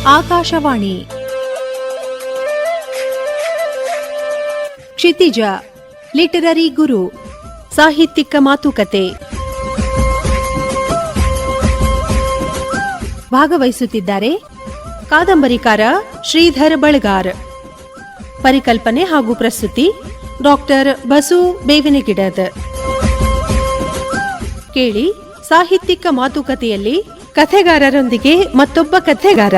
ಆಕಾಶವಾಣಿ ಕ್ಷಿತಿಜ literary ಗುರು ಸಾಹಿತ್ಯಿಕ ಮಾತುಕತೆ ಭಾಗವಹಿಸುತ್ತಿದ್ದಾರೆ ಕಾದಂಬರಿಕಾರ ಶ್ರೀಧರ್ ಬಳಗಾರ್. ಪರಿಕಲ್ಪನೆ ಹಾಗೂ ಪ್ರಸ್ತುತಿ ಡಾಕ್ಟರ್ ಬಸು ಬೇವಿನಗಿಡದ್. ಕೇಳಿ ಸಾಹಿತ್ಯಿಕ ಮಾತುಕತೆಯಲ್ಲಿ ಕಥೆಗಾರರೊಂದಿಗೆ ಮತ್ತೊಬ್ಬ ಕಥೆಗಾರ.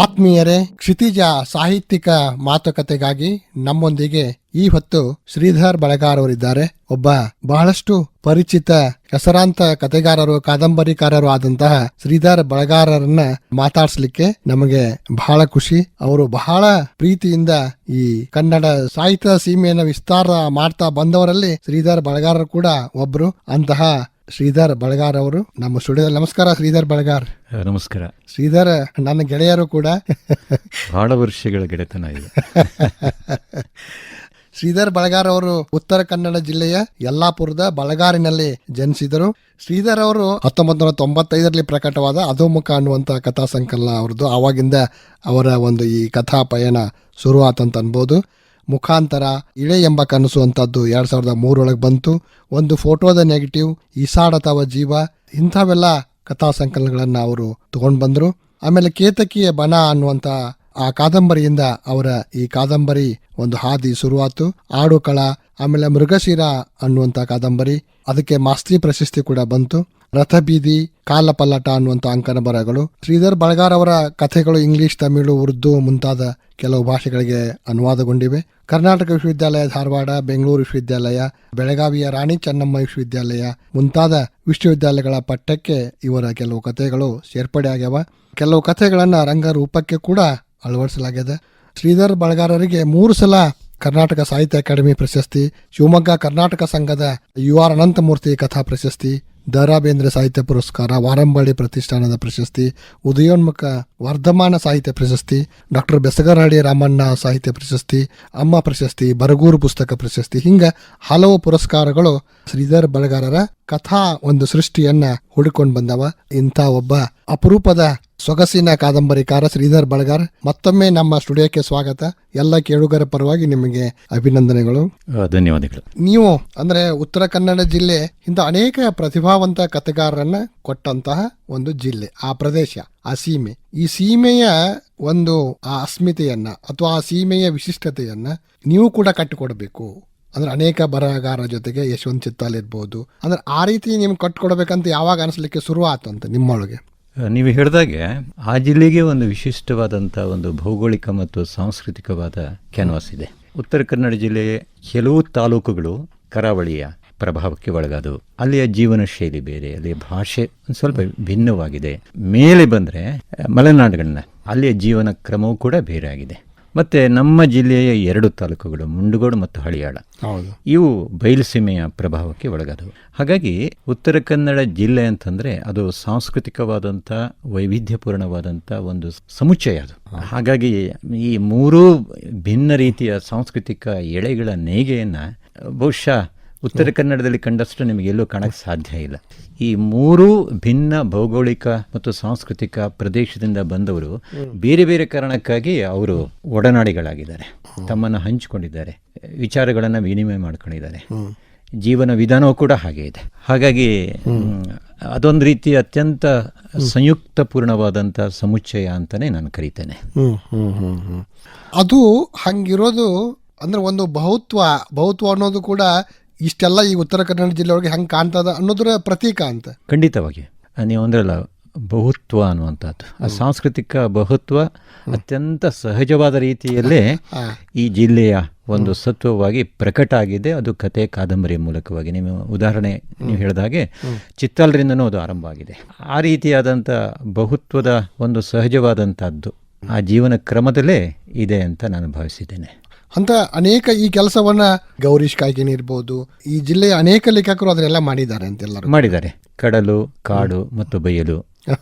ಆತ್ಮೀಯರೇ, ಕ್ಷಿತಿಜ ಸಾಹಿತ್ಯಿಕ ಮಾತುಕತೆಗಾಗಿ ನಮ್ಮೊಂದಿಗೆ ಈ ಹೊತ್ತು ಶ್ರೀಧರ್ ಬಳಗಾರ್ ಅವರಿದ್ದಾರೆ. ಒಬ್ಬ ಬಹಳಷ್ಟು ಪರಿಚಿತ ಹೆಸರಾಂತ ಕಥೆಗಾರರು, ಕಾದಂಬರಿಕಾರರು ಆದಂತಹ ಶ್ರೀಧರ್ ಬಳಗಾರರನ್ನ ಮಾತಾಡಿಸ್ಲಿಕ್ಕೆ ನಮಗೆ ಬಹಳ ಖುಷಿ. ಅವರು ಬಹಳ ಪ್ರೀತಿಯಿಂದ ಈ ಕನ್ನಡ ಸಾಹಿತ್ಯ ಸೀಮೆಯನ್ನು ವಿಸ್ತಾರ ಮಾಡ್ತಾ ಬಂದವರಲ್ಲಿ ಶ್ರೀಧರ್ ಬಳಗಾರರು ಕೂಡ ಒಬ್ರು. ಅಂತಹ ಶ್ರೀಧರ್ ಬಳಗಾರ್ ಅವರು ನಮ್ಮ ಸ್ಟುಡಿಯೋದಲ್ಲಿ. ನಮಸ್ಕಾರ ಶ್ರೀಧರ್ ಬಳಗಾರ್. ನಮಸ್ಕಾರ. ಶ್ರೀಧರ್ ನನ್ನ ಗೆಳೆಯರು ಕೂಡ, ಬಹಳ ವರ್ಷಗಳ ಗೆಳೆತನ ಇದೆ. ಶ್ರೀಧರ್ ಬಳಗಾರ್ ಅವರು ಉತ್ತರ ಕನ್ನಡ ಜಿಲ್ಲೆಯ ಯಲ್ಲಾಪುರದ ಬಳಗಾರಿನಲ್ಲಿ ಜನಿಸಿದರು. ಶ್ರೀಧರ್ ಅವರು 1995ರಲ್ಲಿ ಪ್ರಕಟವಾದ ಅಧೋಮುಖ ಅನ್ನುವಂಥ ಕಥಾ ಸಂಕಲನ ಅವ್ರದ್ದು. ಆವಾಗಿಂದ ಅವರ ಒಂದು ಈ ಕಥಾ ಪಯಣ ಶುರುವಾತಂತ ಅನ್ಬೋದು. ಮುಖಾಂತರ ಇಳೆ ಎಂಬ ಕನಸು ಅಂತದ್ದು 2003 ಬಂತು. ಒಂದು ಫೋಟೋದ ನೆಗೆಟಿವ್, ಈಸಾಡತವ ಜೀವ, ಇಂಥವೆಲ್ಲ ಕಥಾ ಸಂಕಲನಗಳನ್ನ ಅವರು ತಗೊಂಡ್ ಬಂದ್ರು. ಆಮೇಲೆ ಕೇತಕಿಯ ಬನ ಅನ್ನುವಂತ ಆ ಕಾದಂಬರಿಯಿಂದ ಅವರ ಈ ಕಾದಂಬರಿ ಒಂದು ಹಾದಿ ಶುರುವಾತು. ಆಡುಕಳ, ಆಮೇಲೆ ಮೃಗಶಿರ ಅನ್ನುವಂತ ಕಾದಂಬರಿ, ಅದಕ್ಕೆ ಮಾಸ್ತಿ ಪ್ರಶಸ್ತಿ ಕೂಡ ಬಂತು. ರಥಬೀದಿ, ಕಾಲಪಲ್ಲಟ ಅನ್ನುವಂಥ ಅಂಕನ ಬರಹಗಳು. ಶ್ರೀಧರ್ ಬಳಗಾರ್ ಅವರ ಕಥೆಗಳು ಇಂಗ್ಲಿಷ್, ತಮಿಳು, ಉರ್ದು ಮುಂತಾದ ಕೆಲವು ಭಾಷೆಗಳಿಗೆ ಅನುವಾದಗೊಂಡಿವೆ. ಕರ್ನಾಟಕ ವಿಶ್ವವಿದ್ಯಾಲಯ ಧಾರವಾಡ, ಬೆಂಗಳೂರು ವಿಶ್ವವಿದ್ಯಾಲಯ, ಬೆಳಗಾವಿಯ ರಾಣಿ ಚೆನ್ನಮ್ಮ ವಿಶ್ವವಿದ್ಯಾಲಯ ಮುಂತಾದ ವಿಶ್ವವಿದ್ಯಾಲಯಗಳ ಪಠ್ಯಕ್ಕೆ ಇವರ ಕೆಲವು ಕಥೆಗಳು ಸೇರ್ಪಡೆ ಆಗ್ಯಾವ. ಕೆಲವು ಕಥೆಗಳನ್ನ ರಂಗರೂಪಕ್ಕೆ ಕೂಡ ಅಳವಡಿಸಲಾಗಿದೆ. ಶ್ರೀಧರ್ ಬಳಗಾರರಿಗೆ 3 ಸಲ ಕರ್ನಾಟಕ ಸಾಹಿತ್ಯ ಅಕಾಡೆಮಿ ಪ್ರಶಸ್ತಿ, ಶಿವಮೊಗ್ಗ ಕರ್ನಾಟಕ ಸಂಘದ UR ಅನಂತಮೂರ್ತಿ ಕಥಾ ಪ್ರಶಸ್ತಿ, ದ ರಾ ಬೇಂದ್ರೆ ಸಾಹಿತ್ಯ ಪುರಸ್ಕಾರ, ವಾರಂಬಳ್ಳಿ ಪ್ರತಿಷ್ಠಾನದ ಪ್ರಶಸ್ತಿ, ಉದಯೋನ್ಮುಖ ವರ್ಧಮಾನ ಸಾಹಿತ್ಯ ಪ್ರಶಸ್ತಿ, ಡಾಕ್ಟರ್ ಬೆಸಗರಹಳ್ಳಿ ರಾಮಣ್ಣ ಸಾಹಿತ್ಯ ಪ್ರಶಸ್ತಿ, ಅಮ್ಮ ಪ್ರಶಸ್ತಿ, ಬರಗೂರು ಪುಸ್ತಕ ಪ್ರಶಸ್ತಿ, ಹಿಂಗ ಹಲವು ಪುರಸ್ಕಾರಗಳು ಶ್ರೀಧರ್ ಬಳಗಾರರ ಕಥಾ ಒಂದು ಸೃಷ್ಟಿಯನ್ನ ಹುಡುಕೊಂಡು ಬಂದವ. ಇಂಥ ಒಬ್ಬ ಅಪರೂಪದ ಸೊಗಸಿನ ಕಾದಂಬರಿಕಾರ ಶ್ರೀಧರ್ ಬಳಗಾರ್, ಮತ್ತೊಮ್ಮೆ ನಮ್ಮ ಸ್ಟುಡಿಯೋಕ್ಕೆ ಸ್ವಾಗತ. ಎಲ್ಲ ಕೇಳುಗರ ಪರವಾಗಿ ನಿಮಗೆ ಅಭಿನಂದನೆಗಳು. ಧನ್ಯವಾದಗಳು. ನೀವು ಅಂದ್ರೆ ಉತ್ತರ ಕನ್ನಡ ಜಿಲ್ಲೆ ಇಂಥ ಅನೇಕ ಪ್ರತಿಭಾವಂತ ಕಥೆಗಾರರನ್ನ ಕೊಟ್ಟಂತಹ ಒಂದು ಜಿಲ್ಲೆ, ಆ ಪ್ರದೇಶ, ಆ ಸೀಮೆ. ಈ ಸೀಮೆಯ ಒಂದು ಆ ಅಸ್ಮಿತೆಯನ್ನ ಅಥವಾ ಆ ಸೀಮೆಯ ವಿಶಿಷ್ಟತೆಯನ್ನ ನೀವು ಕೂಡ ಕಟ್ಟಿಕೊಡ್ಬೇಕು. ಅಂದ್ರೆ ಅನೇಕ ಬರಹಗಾರರ ಜೊತೆಗೆ ಯಶವಂತ್ ಚಿತ್ತಾಲ್ ಇರ್ಬೋದು. ಅಂದ್ರೆ ಆ ರೀತಿ ನಿಮ್ಗೆ ಕಟ್ಕೊಡ್ಬೇಕಂತ ಯಾವಾಗ ಅನಿಸ್ಲಿಕ್ಕೆ ಶುರು ಆತಂತ ನಿಮ್ಮೊಳಗೆ? ನೀವು ಹೇಳಿದಾಗೆ ಆ ಜಿಲ್ಲೆಗೆ ಒಂದು ವಿಶಿಷ್ಟವಾದಂಥ ಒಂದು ಭೌಗೋಳಿಕ ಮತ್ತು ಸಾಂಸ್ಕೃತಿಕವಾದ ಕ್ಯಾನ್ವಾಸ್ ಇದೆ. ಉತ್ತರ ಕನ್ನಡ ಜಿಲ್ಲೆಯ ಕೆಲವು ತಾಲೂಕುಗಳು ಕರಾವಳಿಯ ಪ್ರಭಾವಕ್ಕೆ ಒಳಗಾದವು. ಅಲ್ಲಿಯ ಜೀವನ ಶೈಲಿ ಬೇರೆ, ಅಲ್ಲಿಯ ಭಾಷೆ ಒಂದು ಸ್ವಲ್ಪ ಭಿನ್ನವಾಗಿದೆ. ಮೇಲೆ ಬಂದರೆ ಮಲೆನಾಡುಗಳನ್ನ, ಅಲ್ಲಿಯ ಜೀವನ ಕ್ರಮವೂ ಕೂಡ ಬೇರೆ ಆಗಿದೆ. ಮತ್ತು ನಮ್ಮ ಜಿಲ್ಲೆಯ 2 ತಾಲೂಕುಗಳು ಮುಂಡಗೋಡು ಮತ್ತು ಹಳಿಯಾಳ, ಇವು ಬಯಲುಸೀಮೆಯ ಪ್ರಭಾವಕ್ಕೆ ಒಳಗಾದವು. ಹಾಗಾಗಿ ಉತ್ತರ ಕನ್ನಡ ಜಿಲ್ಲೆ ಅಂತಂದರೆ ಅದು ಸಾಂಸ್ಕೃತಿಕವಾದಂಥ ವೈವಿಧ್ಯಪೂರ್ಣವಾದಂಥ ಒಂದು ಸಮುಚ್ಚಯ ಅದು. ಹಾಗಾಗಿ ಈ 3 ಭಿನ್ನ ರೀತಿಯ ಸಾಂಸ್ಕೃತಿಕ ಎಳೆಗಳ ನೇಯ್ಗೆಯನ್ನು ಬಹುಶಃ ಉತ್ತರ ಕನ್ನಡದಲ್ಲಿ ಕಂಡಷ್ಟು ನಿಮಗೆಲ್ಲೂ ಕಾಣಕ್ಕೆ ಸಾಧ್ಯ ಇಲ್ಲ. ಈ 3 ಭಿನ್ನ ಭೌಗೋಳಿಕ ಮತ್ತು ಸಾಂಸ್ಕೃತಿಕ ಪ್ರದೇಶದಿಂದ ಬಂದವರು ಬೇರೆ ಬೇರೆ ಕಾರಣಕ್ಕಾಗಿ ಅವರು ಒಡನಾಡಿಗಳಾಗಿದ್ದಾರೆ, ತಮ್ಮನ್ನು ಹಂಚಿಕೊಂಡಿದ್ದಾರೆ, ವಿಚಾರಗಳನ್ನು ವಿನಿಮಯ ಮಾಡ್ಕೊಂಡಿದ್ದಾರೆ. ಜೀವನ ವಿಧಾನವೂ ಕೂಡ ಹಾಗೆ ಇದೆ. ಹಾಗಾಗಿ ಅದೊಂದು ರೀತಿ ಅತ್ಯಂತ ಸಂಯುಕ್ತಪೂರ್ಣವಾದಂಥ ಸಮುಚ್ಚಯ ಅಂತಲೇ ನಾನು ಕರೀತೇನೆ. ಅದು ಹಂಗಿರೋದು ಅಂದ್ರೆ ಒಂದು ಬಹುತ್ವ ಅನ್ನೋದು ಕೂಡ ಇಷ್ಟೆಲ್ಲ ಈ ಉತ್ತರ ಕನ್ನಡ ಜಿಲ್ಲೆಯೊಳಗೆ ಹೆಂಗೆ ಕಾಣ್ತದ ಅನ್ನೋದ್ರ ಪ್ರತೀಕ ಅಂತ. ಖಂಡಿತವಾಗಿ ನೀವು ಅಂದ್ರಲ್ಲ ಬಹುತ್ವ ಅನ್ನುವಂಥದ್ದು, ಆ ಸಾಂಸ್ಕೃತಿಕ ಬಹುತ್ವ ಅತ್ಯಂತ ಸಹಜವಾದ ರೀತಿಯಲ್ಲೇ ಈ ಜಿಲ್ಲೆಯ ಒಂದು ಸತ್ವವಾಗಿ ಪ್ರಕಟ ಆಗಿದೆ. ಅದು ಕತೆ ಕಾದಂಬರಿಯ ಮೂಲಕವಾಗಿ. ನೀವು ಉದಾಹರಣೆ ನೀವು ಹೇಳಿದ ಹಾಗೆ ಚಿತ್ತಾಲ್ರಿಂದನೂ ಅದು ಆರಂಭ ಆಗಿದೆ. ಆ ರೀತಿಯಾದಂಥ ಬಹುತ್ವದ ಒಂದು ಸಹಜವಾದಂಥದ್ದು ಆ ಜೀವನ ಕ್ರಮದಲ್ಲೇ ಇದೆ ಅಂತ ನಾನು ಭಾವಿಸಿದ್ದೇನೆ. ಅಂತ ಅನೇಕ ಈ ಕೆಲಸವನ್ನ ಗೌರೀಶ್ ಕಾಯ್ಕಿನಿ ಇರ್ಬೋದು, ಈ ಜಿಲ್ಲೆಯ ಅನೇಕ ಲೇಖಕರು ಅದನ್ನೆಲ್ಲ ಮಾಡಿದ್ದಾರೆ ಅಂತೆಲ್ಲರೂ ಮಾಡಿದ್ದಾರೆ. ಕಡಲು, ಕಾಡು ಮತ್ತು ಬಯಲು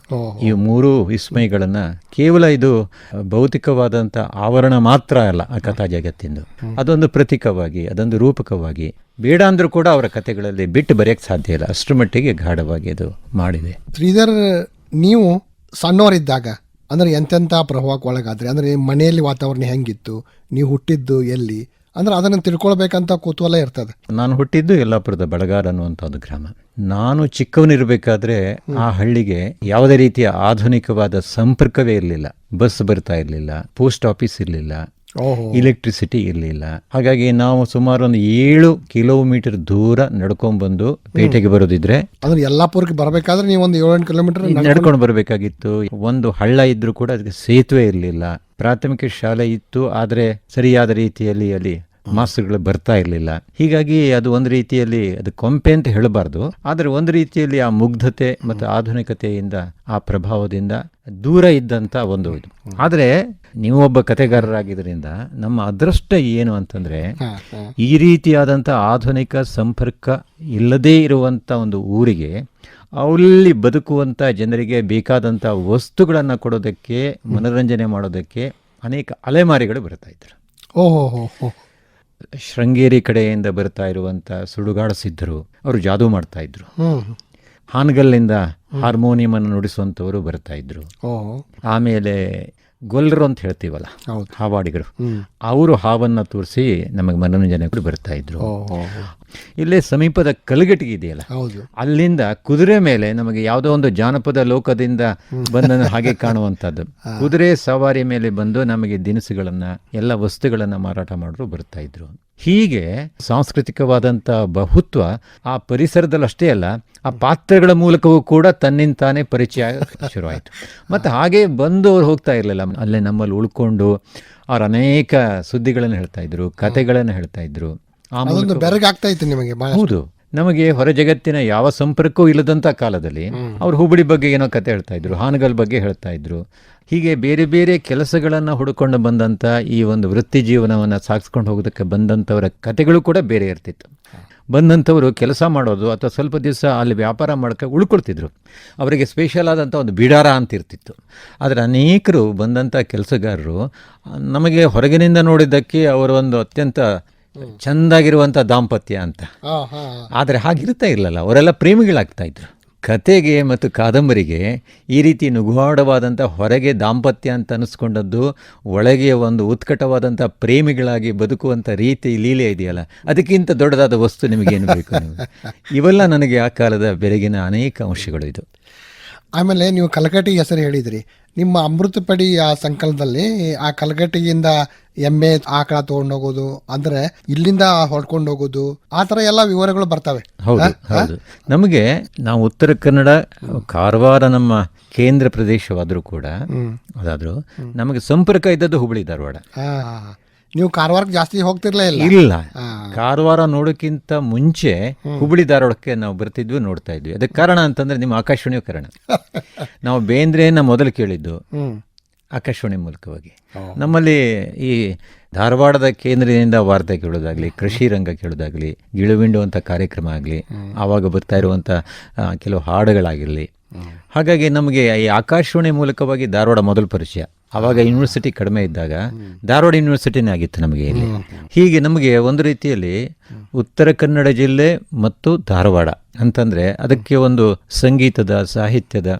ಈ ಮೂರು ವಿಸ್ಮಯಗಳನ್ನು ಕೇವಲ ಇದು ಭೌತಿಕವಾದಂಥ ಆವರಣ ಮಾತ್ರ ಅಲ್ಲ ಆ ಕಥಾ ಜಗತ್ತಿಂದು, ಅದೊಂದು ಪ್ರತೀಕವಾಗಿ, ಅದೊಂದು ರೂಪಕವಾಗಿ, ಬೇಡ ಅಂದರೂ ಕೂಡ ಅವರ ಕಥೆಗಳಲ್ಲಿ ಬಿಟ್ಟು ಬರೆಯೋಕ್ಕೆ ಸಾಧ್ಯ ಇಲ್ಲ, ಅಷ್ಟರ ಮಟ್ಟಿಗೆ ಗಾಢವಾಗಿ ಅದು ಮಾಡಿದೆ. ಶ್ರೀಧರ್, ನೀವು ಸಣ್ಣವರಿದ್ದಾಗ ಅಂದರೆ ಎಂತೆಂಥ ಪ್ರಭಾವಕ್ಕೆ ಒಳಗಾದ್ರಿ? ಅಂದರೆ ಮನೆಯಲ್ಲಿ ವಾತಾವರಣ ಹೆಂಗಿತ್ತು, ನೀವು ಹುಟ್ಟಿದ್ದು ಎಲ್ಲಿ, ಅಂದ್ರೆ ಅದನ್ನು ತಿಳ್ಕೊಳ್ಬೇಕಂತ ಕುತೂಹಲ ಇರ್ತದೆ. ನಾನು ಹುಟ್ಟಿದ್ದು ಯಲ್ಲಾಪುರದ ಬಳಗಾರ ಅನ್ನುವಂಥ ಒಂದು ಗ್ರಾಮ. ನಾನು ಚಿಕ್ಕವನಿರಬೇಕಾದ್ರೆ ಆ ಹಳ್ಳಿಗೆ ಯಾವುದೇ ರೀತಿಯ ಆಧುನಿಕವಾದ ಸಂಪರ್ಕವೇ ಇರಲಿಲ್ಲ. ಬಸ್ ಬರ್ತಾ ಇರಲಿಲ್ಲ, ಪೋಸ್ಟ್ ಆಫೀಸ್ ಇರಲಿಲ್ಲ, ಇಲೆಕ್ಟ್ರಿಸಿಟಿ ಇರಲಿಲ್ಲ. ಹಾಗಾಗಿ ನಾವು ಸುಮಾರು ಒಂದು 7 ಕಿಲೋಮೀಟರ್ ದೂರ ನಡ್ಕೊಂಡ್ಬಂದು ಪೇಟೆಗೆ ಬರೋದಿದ್ರೆ, ಅಂದ್ರೆ ಯಲ್ಲಾಪುರಕ್ಕೆ ಬರಬೇಕಾದ್ರೆ ನೀವು ಒಂದು 7-8 ಕಿಲೋಮೀಟರ್ ನಡ್ಕೊಂಡು ಬರಬೇಕಾಗಿತ್ತು. ಒಂದು ಹಳ್ಳ ಇದ್ರೂ ಕೂಡ ಅದಕ್ಕೆ ಸೇತುವೆ ಇರಲಿಲ್ಲ. ಪ್ರಾಥಮಿಕ ಶಾಲೆ ಇತ್ತು, ಆದರೆ ಸರಿಯಾದ ರೀತಿಯಲ್ಲಿ ಅಲ್ಲಿ ಮಾಸ್ಟರ್ಗಳು ಬರ್ತಾ ಇರಲಿಲ್ಲ. ಹೀಗಾಗಿ ಅದು ಒಂದು ರೀತಿಯಲ್ಲಿ ಅದು ಕೊಂಪೆ ಅಂತ ಹೇಳಬಾರ್ದು, ಆದರೆ ಒಂದು ರೀತಿಯಲ್ಲಿ ಆ ಮುಗ್ಧತೆ ಮತ್ತು ಆಧುನಿಕತೆಯಿಂದ, ಆ ಪ್ರಭಾವದಿಂದ ದೂರ ಇದ್ದಂಥ ಒಂದು ಇದು. ಆದರೆ ನೀವೊಬ್ಬ ಕಥೆಗಾರರಾಗಿದ್ದರಿಂದ ನಮ್ಮ ಅದೃಷ್ಟ ಏನು ಅಂತಂದರೆ, ಈ ರೀತಿಯಾದಂಥ ಆಧುನಿಕ ಸಂಪರ್ಕ ಇಲ್ಲದೇ ಇರುವಂಥ ಒಂದು ಊರಿಗೆ ಅಲ್ಲಿ ಬದುಕುವಂಥ ಜನರಿಗೆ ಬೇಕಾದಂಥ ವಸ್ತುಗಳನ್ನು ಕೊಡೋದಕ್ಕೆ, ಮನೋರಂಜನೆ ಮಾಡೋದಕ್ಕೆ ಅನೇಕ ಅಲೆಮಾರಿಗಳು ಬರ್ತಾ ಇದ್ರು. ಶೃಂಗೇರಿ ಕಡೆಯಿಂದ ಬರ್ತಾ ಇರುವಂಥ ಸುಡುಗಾಡ ಸಿದ್ಧರು, ಅವರು ಜಾದೂ ಮಾಡ್ತಾ ಇದ್ರು. ಹಾನಗಲ್ಲಿಂದ ಹಾರ್ಮೋನಿಯಮನ್ನು ನುಡಿಸುವಂಥವರು ಬರ್ತಾ ಇದ್ರು. ಆಮೇಲೆ ಗೊಲ್ಲರು ಅಂತ ಹೇಳ್ತೀವಲ್ಲ, ಹಾವಾಡಿಗರು, ಅವರು ಹಾವನ್ನು ತೋರಿಸಿ ನಮಗೆ ಮನೋರಂಜನೆ ಕೂಡ ಬರ್ತಾ ಇದ್ರು. ಇಲ್ಲೇ ಸಮೀಪದ ಕಲಗಟ್ಟಿಗೆ ಇದೆಯಲ್ಲ, ಅಲ್ಲಿಂದ ಕುದುರೆ ಮೇಲೆ ನಮಗೆ ಯಾವುದೋ ಒಂದು ಜಾನಪದ ಲೋಕದಿಂದ ಬಂದ ಹಾಗೆ ಕಾಣುವಂಥದ್ದು, ಕುದುರೆ ಸವಾರಿ ಮೇಲೆ ಬಂದು ನಮಗೆ ದಿನಸುಗಳನ್ನು, ಎಲ್ಲ ವಸ್ತುಗಳನ್ನು ಮಾರಾಟ ಮಾಡೋರು ಬರ್ತಾ ಇದ್ರು. ಹೀಗೆ ಸಾಂಸ್ಕೃತಿಕವಾದಂಥ ಬಹುತ್ವ ಆ ಪರಿಸರದಲ್ಲಷ್ಟೇ ಅಲ್ಲ, ಆ ಪಾತ್ರಗಳ ಮೂಲಕವೂ ಕೂಡ ತನ್ನಿಂತಾನೇ ಪರಿಚಯ ಶುರುವಾಯಿತು. ಮತ್ತು ಹಾಗೆ ಬಂದು ಅವ್ರು ಹೋಗ್ತಾ ಇರಲಿಲ್ಲ, ಅಲ್ಲೇ ನಮ್ಮಲ್ಲಿ ಉಳ್ಕೊಂಡು ಅವ್ರು ಅನೇಕ ಸುದ್ದಿಗಳನ್ನು ಹೇಳ್ತಾ ಇದ್ರು, ಕಥೆಗಳನ್ನು ಹೇಳ್ತಾ ಇದ್ರು. ಹೌದು, ನಮಗೆ ಹೊರ ಜಗತ್ತಿನ ಯಾವ ಸಂಪರ್ಕವೂ ಇಲ್ಲದಂಥ ಕಾಲದಲ್ಲಿ ಅವ್ರು ಹುಬ್ಬಳ್ಳಿ ಬಗ್ಗೆ ಏನೋ ಕತೆ ಹೇಳ್ತಾ ಇದ್ರು, ಹಾನಗಲ್ ಬಗ್ಗೆ ಹೇಳ್ತಾ ಇದ್ರು. ಹೀಗೆ ಬೇರೆ ಬೇರೆ ಕೆಲಸಗಳನ್ನು ಹುಡುಕೊಂಡು ಬಂದಂಥ ಈ ಒಂದು ವೃತ್ತಿ ಜೀವನವನ್ನು ಸಾಗಿಸ್ಕೊಂಡು ಹೋಗೋದಕ್ಕೆ ಬಂದಂಥವರ ಕತೆಗಳು ಕೂಡ ಬೇರೆ ಇರ್ತಿತ್ತು. ಬಂದಂಥವರು ಕೆಲಸ ಮಾಡೋದು ಅಥವಾ ಸ್ವಲ್ಪ ದಿವಸ ಅಲ್ಲಿ ವ್ಯಾಪಾರ ಮಾಡ್ಕೊಂಡು ಉಳ್ಕೊಳ್ತಿದ್ರು. ಅವರಿಗೆ ಸ್ಪೆಷಲ್ ಆದಂಥ ಒಂದು ಬಿಡಾರ ಅಂತ ಇರ್ತಿತ್ತು. ಆದರೆ ಅನೇಕರು ಬಂದಂಥ ಕೆಲಸಗಾರರು ನಮಗೆ ಹೊರಗಿನಿಂದ ನೋಡಿದ್ದಕ್ಕೆ ಅವರ ಒಂದು ಅತ್ಯಂತ ಚೆಂದಾಗಿರುವಂಥ ದಾಂಪತ್ಯ ಅಂತ, ಆದರೆ ಹಾಗಿರ್ತಾ ಇರಲಿಲ್ಲ. ಅವರೆಲ್ಲ ಪ್ರೇಮಿಗಳಾಗ್ತಾ ಇದ್ರು. ಕತೆಗೆ ಮತ್ತು ಕಾದಂಬರಿಗೆ ಈ ರೀತಿ ನುಗುವಾಡವಾದಂಥ ಹೊರಗೆ ದಾಂಪತ್ಯ ಅಂತ ಅನ್ನಿಸ್ಕೊಂಡದ್ದು, ಒಳಗೆ ಒಂದು ಉತ್ಕಟವಾದಂಥ ಪ್ರೇಮಿಗಳಾಗಿ ಬದುಕುವಂಥ ರೀತಿ ಲೀಲೆ ಇದೆಯಲ್ಲ, ಅದಕ್ಕಿಂತ ದೊಡ್ಡದಾದ ವಸ್ತು ನಿಮಗೇನು ಬೇಕು? ಇವೆಲ್ಲ ನನಗೆ ಆ ಕಾಲದ ಬೆಳಗಿನ ಅನೇಕ ಅಂಶಗಳು ಇದು. ಆಮೇಲೆ ನೀವು ಕಲಕಟ್ಟಿ ಹೆಸರು ಹೇಳಿದ್ರಿ. ನಿಮ್ಮ ಅಮೃತ ಪಡಿ ಆ ಸಂಕಲನದಲ್ಲಿ ಆ ಕಲಕಟ್ಟಿಯಿಂದ ಎಮ್ಮೆ ಆಕಳ ತೊಗೊಂಡೋಗೋದು, ಅಂದ್ರೆ ಇಲ್ಲಿಂದ ಹೊಡ್ಕೊಂಡು ಹೋಗೋದು, ಆ ಥರ ಎಲ್ಲ ವಿವರಗಳು ಬರ್ತವೆ. ಹೌದು ಹೌದು. ನಮಗೆ ನಾವು ಉತ್ತರ ಕನ್ನಡ, ಕಾರವಾರ ನಮ್ಮ ಕೇಂದ್ರ ಪ್ರದೇಶವಾದರೂ ಕೂಡ, ಅದಾದರೂ ನಮಗೆ ಸಂಪರ್ಕ ಇದ್ದದ್ದು ಹುಬ್ಬಳ್ಳಿ ಧಾರವಾಡ. ನೀವು ಕಾರವಾರಕ್ಕೆ ಜಾಸ್ತಿ ಹೋಗ್ತಿರ್ಲೇ ಇಲ್ಲ. ಕಾರವಾರ ನೋಡೋಕ್ಕಿಂತ ಮುಂಚೆ ಹುಬ್ಬಳ್ಳಿ ಧಾರವಾಡಕ್ಕೆ ನಾವು ಬರ್ತಿದ್ವಿ, ನೋಡ್ತಾ ಇದ್ವಿ. ಅದಕ್ಕೆ ಕಾರಣ ಅಂತಂದ್ರೆ ನಿಮ್ಮ ಆಕಾಶವಾಣಿಯ ಕಾರಣ. ನಾವು ಬೇಂದ್ರೆಯನ್ನ ಮೊದಲು ಕೇಳಿದ್ದು ಆಕಾಶವಾಣಿ ಮೂಲಕವಾಗಿ. ನಮ್ಮಲ್ಲಿ ಈ ಧಾರವಾಡದ ಕೇಂದ್ರದಿಂದ ವಾರ್ತೆ ಕೇಳೋದಾಗಲಿ, ಕೃಷಿ ರಂಗ ಕೇಳೋದಾಗಲಿ, ಗಿಳುವಿಂಡು ಅಂತ ಕಾರ್ಯಕ್ರಮ ಆಗಲಿ, ಆವಾಗ ಬರ್ತಾ ಇರುವಂಥ ಕೆಲವು ಹಾಡುಗಳಾಗಿರಲಿ, ಹಾಗಾಗಿ ನಮಗೆ ಈ ಆಕಾಶವಾಣಿ ಮೂಲಕವಾಗಿ ಧಾರವಾಡ ಮೊದಲು ಪರಿಚಯ. ಆವಾಗ ಯೂನಿವರ್ಸಿಟಿ ಕಡಿಮೆ ಇದ್ದಾಗ ಧಾರವಾಡ ಯೂನಿವರ್ಸಿಟಿನೇ ಆಗಿತ್ತು ನಮಗೆ ಇಲ್ಲಿ. ಹೀಗೆ ನಮಗೆ ಒಂದು ರೀತಿಯಲ್ಲಿ ಉತ್ತರ ಕನ್ನಡ ಜಿಲ್ಲೆ ಮತ್ತು ಧಾರವಾಡ ಅಂತಂದರೆ ಅದಕ್ಕೆ ಒಂದು ಸಂಗೀತದ, ಸಾಹಿತ್ಯದ,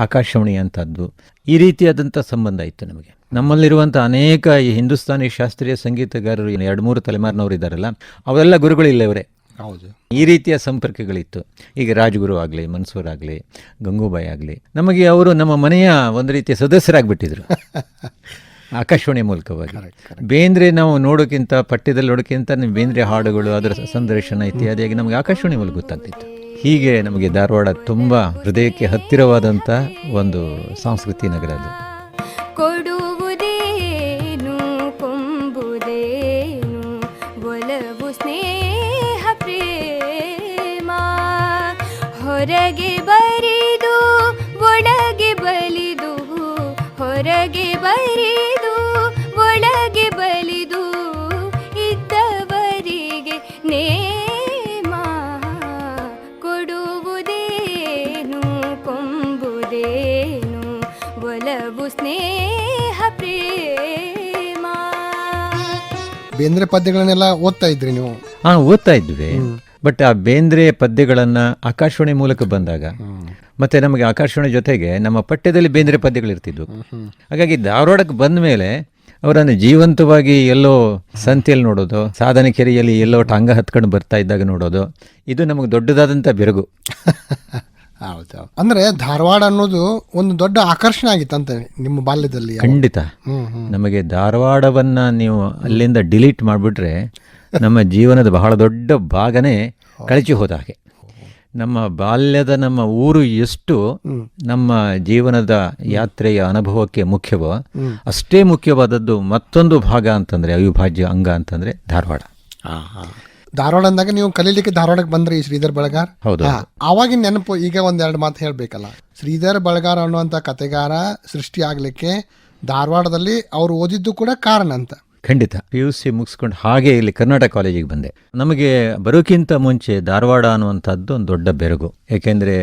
ಆಕಾಶವಾಣಿ ಅಂತದ್ದು ಈ ರೀತಿಯಾದಂಥ ಸಂಬಂಧ ಇತ್ತು ನಮಗೆ. ನಮ್ಮಲ್ಲಿರುವಂಥ ಅನೇಕ ಈ ಹಿಂದೂಸ್ತಾನಿ ಶಾಸ್ತ್ರೀಯ ಸಂಗೀತಗಾರರು 2-3 ತಲೆಮಾರಿನವರು ಇದ್ದಾರಲ್ಲ, ಅವೆಲ್ಲ ಗುರುಗಳು ಇಲ್ಲವರೇ. ಹೌದು, ಈ ರೀತಿಯ ಸಂಪರ್ಕಗಳಿತ್ತು. ಈಗ ರಾಜ್ಗುರು ಆಗಲಿ, ಮನ್ಸೂರ್ ಆಗಲಿ, ಗಂಗೂಬಾಯಿ ಆಗಲಿ, ನಮಗೆ ಅವರು ನಮ್ಮ ಮನೆಯ ಒಂದು ರೀತಿಯ ಸದಸ್ಯರಾಗಿಬಿಟ್ಟಿದ್ರು ಆಕಾಶವಾಣಿ ಮೂಲಕವಾಗಿ. ಬೇಂದ್ರೆ ನಾವು ನೋಡೋಕ್ಕಿಂತ, ಪಠ್ಯದಲ್ಲಿ ನೋಡೋಕ್ಕಿಂತ ಬೇಂದ್ರೆ ಹಾಡುಗಳು, ಅದರ ಸಂದರ್ಶನ ಇತ್ಯಾದಿಯಾಗಿ ನಮಗೆ ಆಕಾಶವಾಣಿ ಮೂಲಕ ಗೊತ್ತಾಗ್ತಿತ್ತು. ಹೀಗೆ ನಮಗೆ ಧಾರವಾಡ ತುಂಬ ಹೃದಯಕ್ಕೆ ಹತ್ತಿರವಾದಂಥ ಒಂದು ಸಂಸ್ಕೃತಿ ನಗರ ಅದು. ಕೊಡುವುದೇನು ಕೊಂಬುದೇನು ಒಲವು ಸ್ನೇಹ ಪ್ರೇಮ, ಹೊರಗೆ ಬರಿದು ಒಳಗೆ ಬಲಿದು, ಹೊರಗೆ ಬರಿದು ಒಳಗೆ ಬಲಿದು ಇದ್ದವರಿಗೆ ನೇಮ, ಕೊಡುವುದೇನು ಕೊಂಬುದೇ ಒಲವು ಸ್ನೇಹ ಪ್ರೇಮ. ಬೇಂದ್ರೆ ಪದ್ಯಗಳನ್ನೆಲ್ಲ ಓದ್ತಾ ಇದ್ರಿ ನೀವು? ಓದ್ತಾ ಇದ್ವಿ. ಬಟ್ ಆ ಬೇಂದ್ರೆ ಪದ್ಯಗಳನ್ನ ಆಕಾಶವಾಣಿ ಮೂಲಕ ಬಂದಾಗ ಮತ್ತೆ ನಮಗೆ ಆಕಾಶವಾಣಿ ಜೊತೆಗೆ ನಮ್ಮ ಪಠ್ಯದಲ್ಲಿ ಬೇಂದ್ರೆ ಪದ್ಯಗಳಿರ್ತಿದ್ವು. ಹಾಗಾಗಿ ಧಾರವಾಡಕ್ಕೆ ಬಂದ ಮೇಲೆ ಅವರನ್ನು ಜೀವಂತವಾಗಿ ಎಲ್ಲೋ ಸಂತೆಯಲ್ಲಿ ನೋಡೋದು, ಸಾಧನ ಕೆರೆಯಲ್ಲಿ ಎಲ್ಲೋ ಟಾಂಗ ಹತ್ಕೊಂಡು ಬರ್ತಾ ಇದ್ದಾಗ ನೋಡೋದು, ಇದು ನಮಗೆ ದೊಡ್ಡದಾದಂಥ ಬೆರಗು. ಹೌದು. ಅಂದ್ರೆ ಧಾರವಾಡ ಅನ್ನೋದು ಒಂದು ದೊಡ್ಡ ಆಕರ್ಷಣೆ ಆಗಿತ್ತಂತೆ ನಿಮ್ಮ ಬಾಲ್ಯದಲ್ಲಿ? ಖಂಡಿತ. ನಮಗೆ ಧಾರವಾಡವನ್ನ ನೀವು ಅಲ್ಲಿಂದ ಡಿಲೀಟ್ ಮಾಡಿಬಿಟ್ರೆ ನಮ್ಮ ಜೀವನದ ಬಹಳ ದೊಡ್ಡ ಭಾಗನೇ ಕಳಚಿ ಹೋದ ಹಾಗೆ. ನಮ್ಮ ಬಾಲ್ಯದ ನಮ್ಮ ಊರು ಎಷ್ಟು ನಮ್ಮ ಜೀವನದ ಯಾತ್ರೆಯ ಅನುಭವಕ್ಕೆ ಮುಖ್ಯವೋ ಅಷ್ಟೇ ಮುಖ್ಯವಾದದ್ದು ಮತ್ತೊಂದು ಭಾಗ ಅಂತಂದ್ರೆ, ಅವಿಭಾಜ್ಯ ಅಂಗ ಅಂತಂದ್ರೆ ಧಾರವಾಡ. ಧಾರವಾಡ ಅಂದಾಗ ನೀವು ಕಲೀಲಿಕ್ಕೆ ಧಾರವಾಡಕ್ಕೆ ಬಂದ್ರಿ ಶ್ರೀಧರ್ ಬಳಗಾರ್. ಹೌದು. ಆವಾಗಿನ ನೆನಪು ಈಗ ಒಂದೆರಡು ಮಾತು ಹೇಳ್ಬೇಕಲ್ಲ. ಶ್ರೀಧರ್ ಬಳಗಾರ್ ಅನ್ನುವಂಥ ಕತೆಗಾರ ಸೃಷ್ಟಿ ಆಗ್ಲಿಕ್ಕೆ ಧಾರವಾಡದಲ್ಲಿ ಅವ್ರು ಓದಿದ್ದು ಕೂಡ ಕಾರಣ ಅಂತ. ಖಂಡಿತ. PUC ಮುಗಿಸ್ಕೊಂಡು ಹಾಗೆ ಇಲ್ಲಿ ಕರ್ನಾಟಕ ಕಾಲೇಜಿಗೆ ಬಂದೆ. ನಮಗೆ ಬರೋಕ್ಕಿಂತ ಮುಂಚೆ ಧಾರವಾಡ ಅನ್ನುವಂಥದ್ದು ಒಂದು ದೊಡ್ಡ ಬೆರಗು. ಯಾಕೆಂದರೆ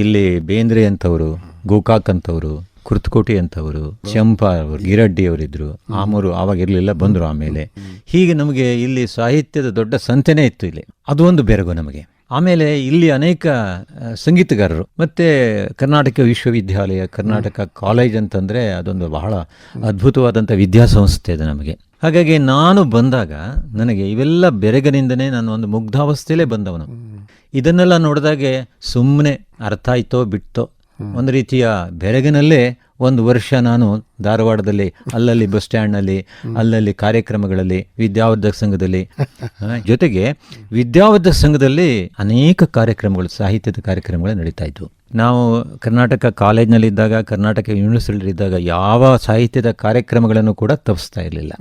ಇಲ್ಲಿ ಬೇಂದ್ರೆ ಅಂತವರು, ಗೋಕಾಕ್ ಅಂತವರು, ಕುರ್ತಕೋಟಿ ಅಂತವರು, ಚಂಪಾ ಅವರು, ಗಿರಡ್ಡಿ ಅವರಿದ್ರು, ಆಮೂರು ಆವಾಗ ಇರಲಿಲ್ಲ, ಬಂದರು ಆಮೇಲೆ. ಹೀಗೆ ನಮಗೆ ಇಲ್ಲಿ ಸಾಹಿತ್ಯದ ದೊಡ್ಡ ಸಂತೆನೇ ಇತ್ತು ಇಲ್ಲಿ. ಅದು ಒಂದು ಬೆರಗು ನಮಗೆ. ಆಮೇಲೆ ಇಲ್ಲಿ ಅನೇಕ ಸಂಗೀತಗಾರರು, ಮತ್ತು ಕರ್ನಾಟಕ ವಿಶ್ವವಿದ್ಯಾಲಯ, ಕರ್ನಾಟಕ ಕಾಲೇಜ್ ಅಂತಂದರೆ ಅದೊಂದು ಬಹಳ ಅದ್ಭುತವಾದಂಥ ವಿದ್ಯಾಸಂಸ್ಥೆ ಅದು ನಮಗೆ. ಹಾಗಾಗಿ ನಾನು ಬಂದಾಗ ನನಗೆ ಇವೆಲ್ಲ ಬೆರಗಿನಿಂದನೇ ನಾನು ಒಂದು ಮುಗ್ಧಾವಸ್ಥೆಯಲ್ಲೇ ಬಂದವನು. ಇದನ್ನೆಲ್ಲ ನೋಡಿದಾಗೆ ಸುಮ್ಮನೆ ಅರ್ಥ ಆಯ್ತೋ ಬಿಟ್ಟೋ, ಒಂದು ರೀತಿಯ ಬೆರಗಿನಲ್ಲೇ ಒಂದು ವರ್ಷ ನಾನು ಧಾರವಾಡದಲ್ಲಿ ಅಲ್ಲಲ್ಲಿ ಬಸ್ ಸ್ಟ್ಯಾಂಡ್ನಲ್ಲಿ, ಅಲ್ಲಲ್ಲಿ ಕಾರ್ಯಕ್ರಮಗಳಲ್ಲಿ, ವಿದ್ಯಾವರ್ಧಕ ಸಂಘದಲ್ಲಿ, ಜೊತೆಗೆ ವಿದ್ಯಾವರ್ಧಕ ಸಂಘದಲ್ಲಿ ಅನೇಕ ಕಾರ್ಯಕ್ರಮಗಳು, ಸಾಹಿತ್ಯದ ಕಾರ್ಯಕ್ರಮಗಳು ನಡೀತಾ ಇದ್ವು. ನಾವು ಕರ್ನಾಟಕ ಕಾಲೇಜ್ನಲ್ಲಿದ್ದಾಗ, ಕರ್ನಾಟಕ ಯೂನಿವರ್ಸಿಟಿಲಿದ್ದಾಗ ಯಾವ ಸಾಹಿತ್ಯದ ಕಾರ್ಯಕ್ರಮಗಳನ್ನು ಕೂಡ ತಪ್ಪಿಸ್ತಾ ಇರಲಿಲ್ಲ.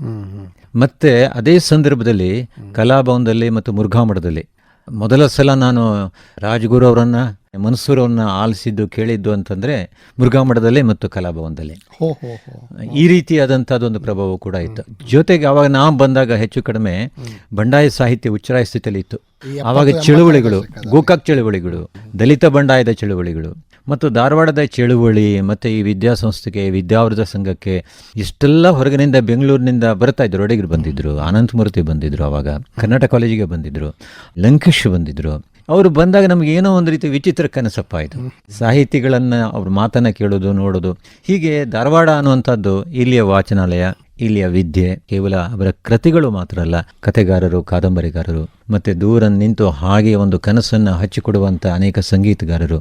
ಮತ್ತು ಅದೇ ಸಂದರ್ಭದಲ್ಲಿ ಕಲಾಭವನದಲ್ಲಿ ಮತ್ತು ಮುರುಘಾಮಠದಲ್ಲಿ ಮೊದಲ ಸಲ ನಾನು ರಾಜ್ಗುರು ಅವರನ್ನು, ಮನ್ಸೂರ್ ಅವ್ರನ್ನ ಆಲಿಸಿದ್ದು, ಕೇಳಿದ್ದು ಅಂತಂದರೆ ಮುರುಘಾಮಠದಲ್ಲಿ ಮತ್ತು ಕಲಾಭವನದಲ್ಲಿ. ಈ ರೀತಿಯಾದಂಥದ್ದೊಂದು ಪ್ರಭಾವ ಕೂಡ ಇತ್ತು. ಜೊತೆಗೆ ಆವಾಗ ನಾವು ಬಂದಾಗ ಹೆಚ್ಚು ಕಡಿಮೆ ಬಂಡಾಯ ಸಾಹಿತ್ಯ ಉಚ್ಚರಾಯ ಸ್ಥಿತಿಯಲ್ಲಿ ಇತ್ತು. ಆವಾಗ ಚಳುವಳಿಗಳು, ಗೋಕಾಕ್ ಚಳುವಳಿಗಳು, ದಲಿತ ಬಂಡಾಯದ ಚಳುವಳಿಗಳು ಮತ್ತು ಧಾರವಾಡದ ಚಳುವಳಿ ಮತ್ತು ಈ ವಿದ್ಯಾಸಂಸ್ಥೆಗೆ, ವಿದ್ಯಾವರ್ಧಕ ಸಂಘಕ್ಕೆ ಇಷ್ಟೆಲ್ಲ ಹೊರಗಿನಿಂದ ಬೆಂಗಳೂರಿನಿಂದ ಬರ್ತಾ ಇದ್ರು. ಒಡೆಗರು ಬಂದಿದ್ದರು, ಅನಂತಮೂರ್ತಿ ಬಂದಿದ್ದರು, ಆವಾಗ ಕರ್ನಾಟಕ ಕಾಲೇಜಿಗೆ ಬಂದಿದ್ದರು, ಲಂಕೇಶ್ ಬಂದಿದ್ದರು. ಅವರು ಬಂದಾಗ ನಮ್ಗೆ ಏನೋ ಒಂದು ರೀತಿ ವಿಚಿತ್ರ ಕನಸಪ್ಪ ಆಯಿತು. ಸಾಹಿತಿಗಳನ್ನು ಅವ್ರ ಮಾತನ್ನು ಕೇಳೋದು, ನೋಡೋದು. ಹೀಗೆ ಧಾರವಾಡ ಅನ್ನುವಂಥದ್ದು ಇಲ್ಲಿಯ ವಾಚನಾಲಯ, ಇಲ್ಲಿಯ ವಿದ್ಯೆ, ಕೇವಲ ಅವರ ಕೃತಿಗಳು ಮಾತ್ರ ಅಲ್ಲ, ಕಥೆಗಾರರು, ಕಾದಂಬರಿಗಾರರು, ಮತ್ತು ದೂರ ನಿಂತು ಹಾಗೆ ಒಂದು ಕನಸನ್ನು ಹಚ್ಚಿಕೊಡುವಂಥ ಅನೇಕ ಸಂಗೀತಗಾರರು.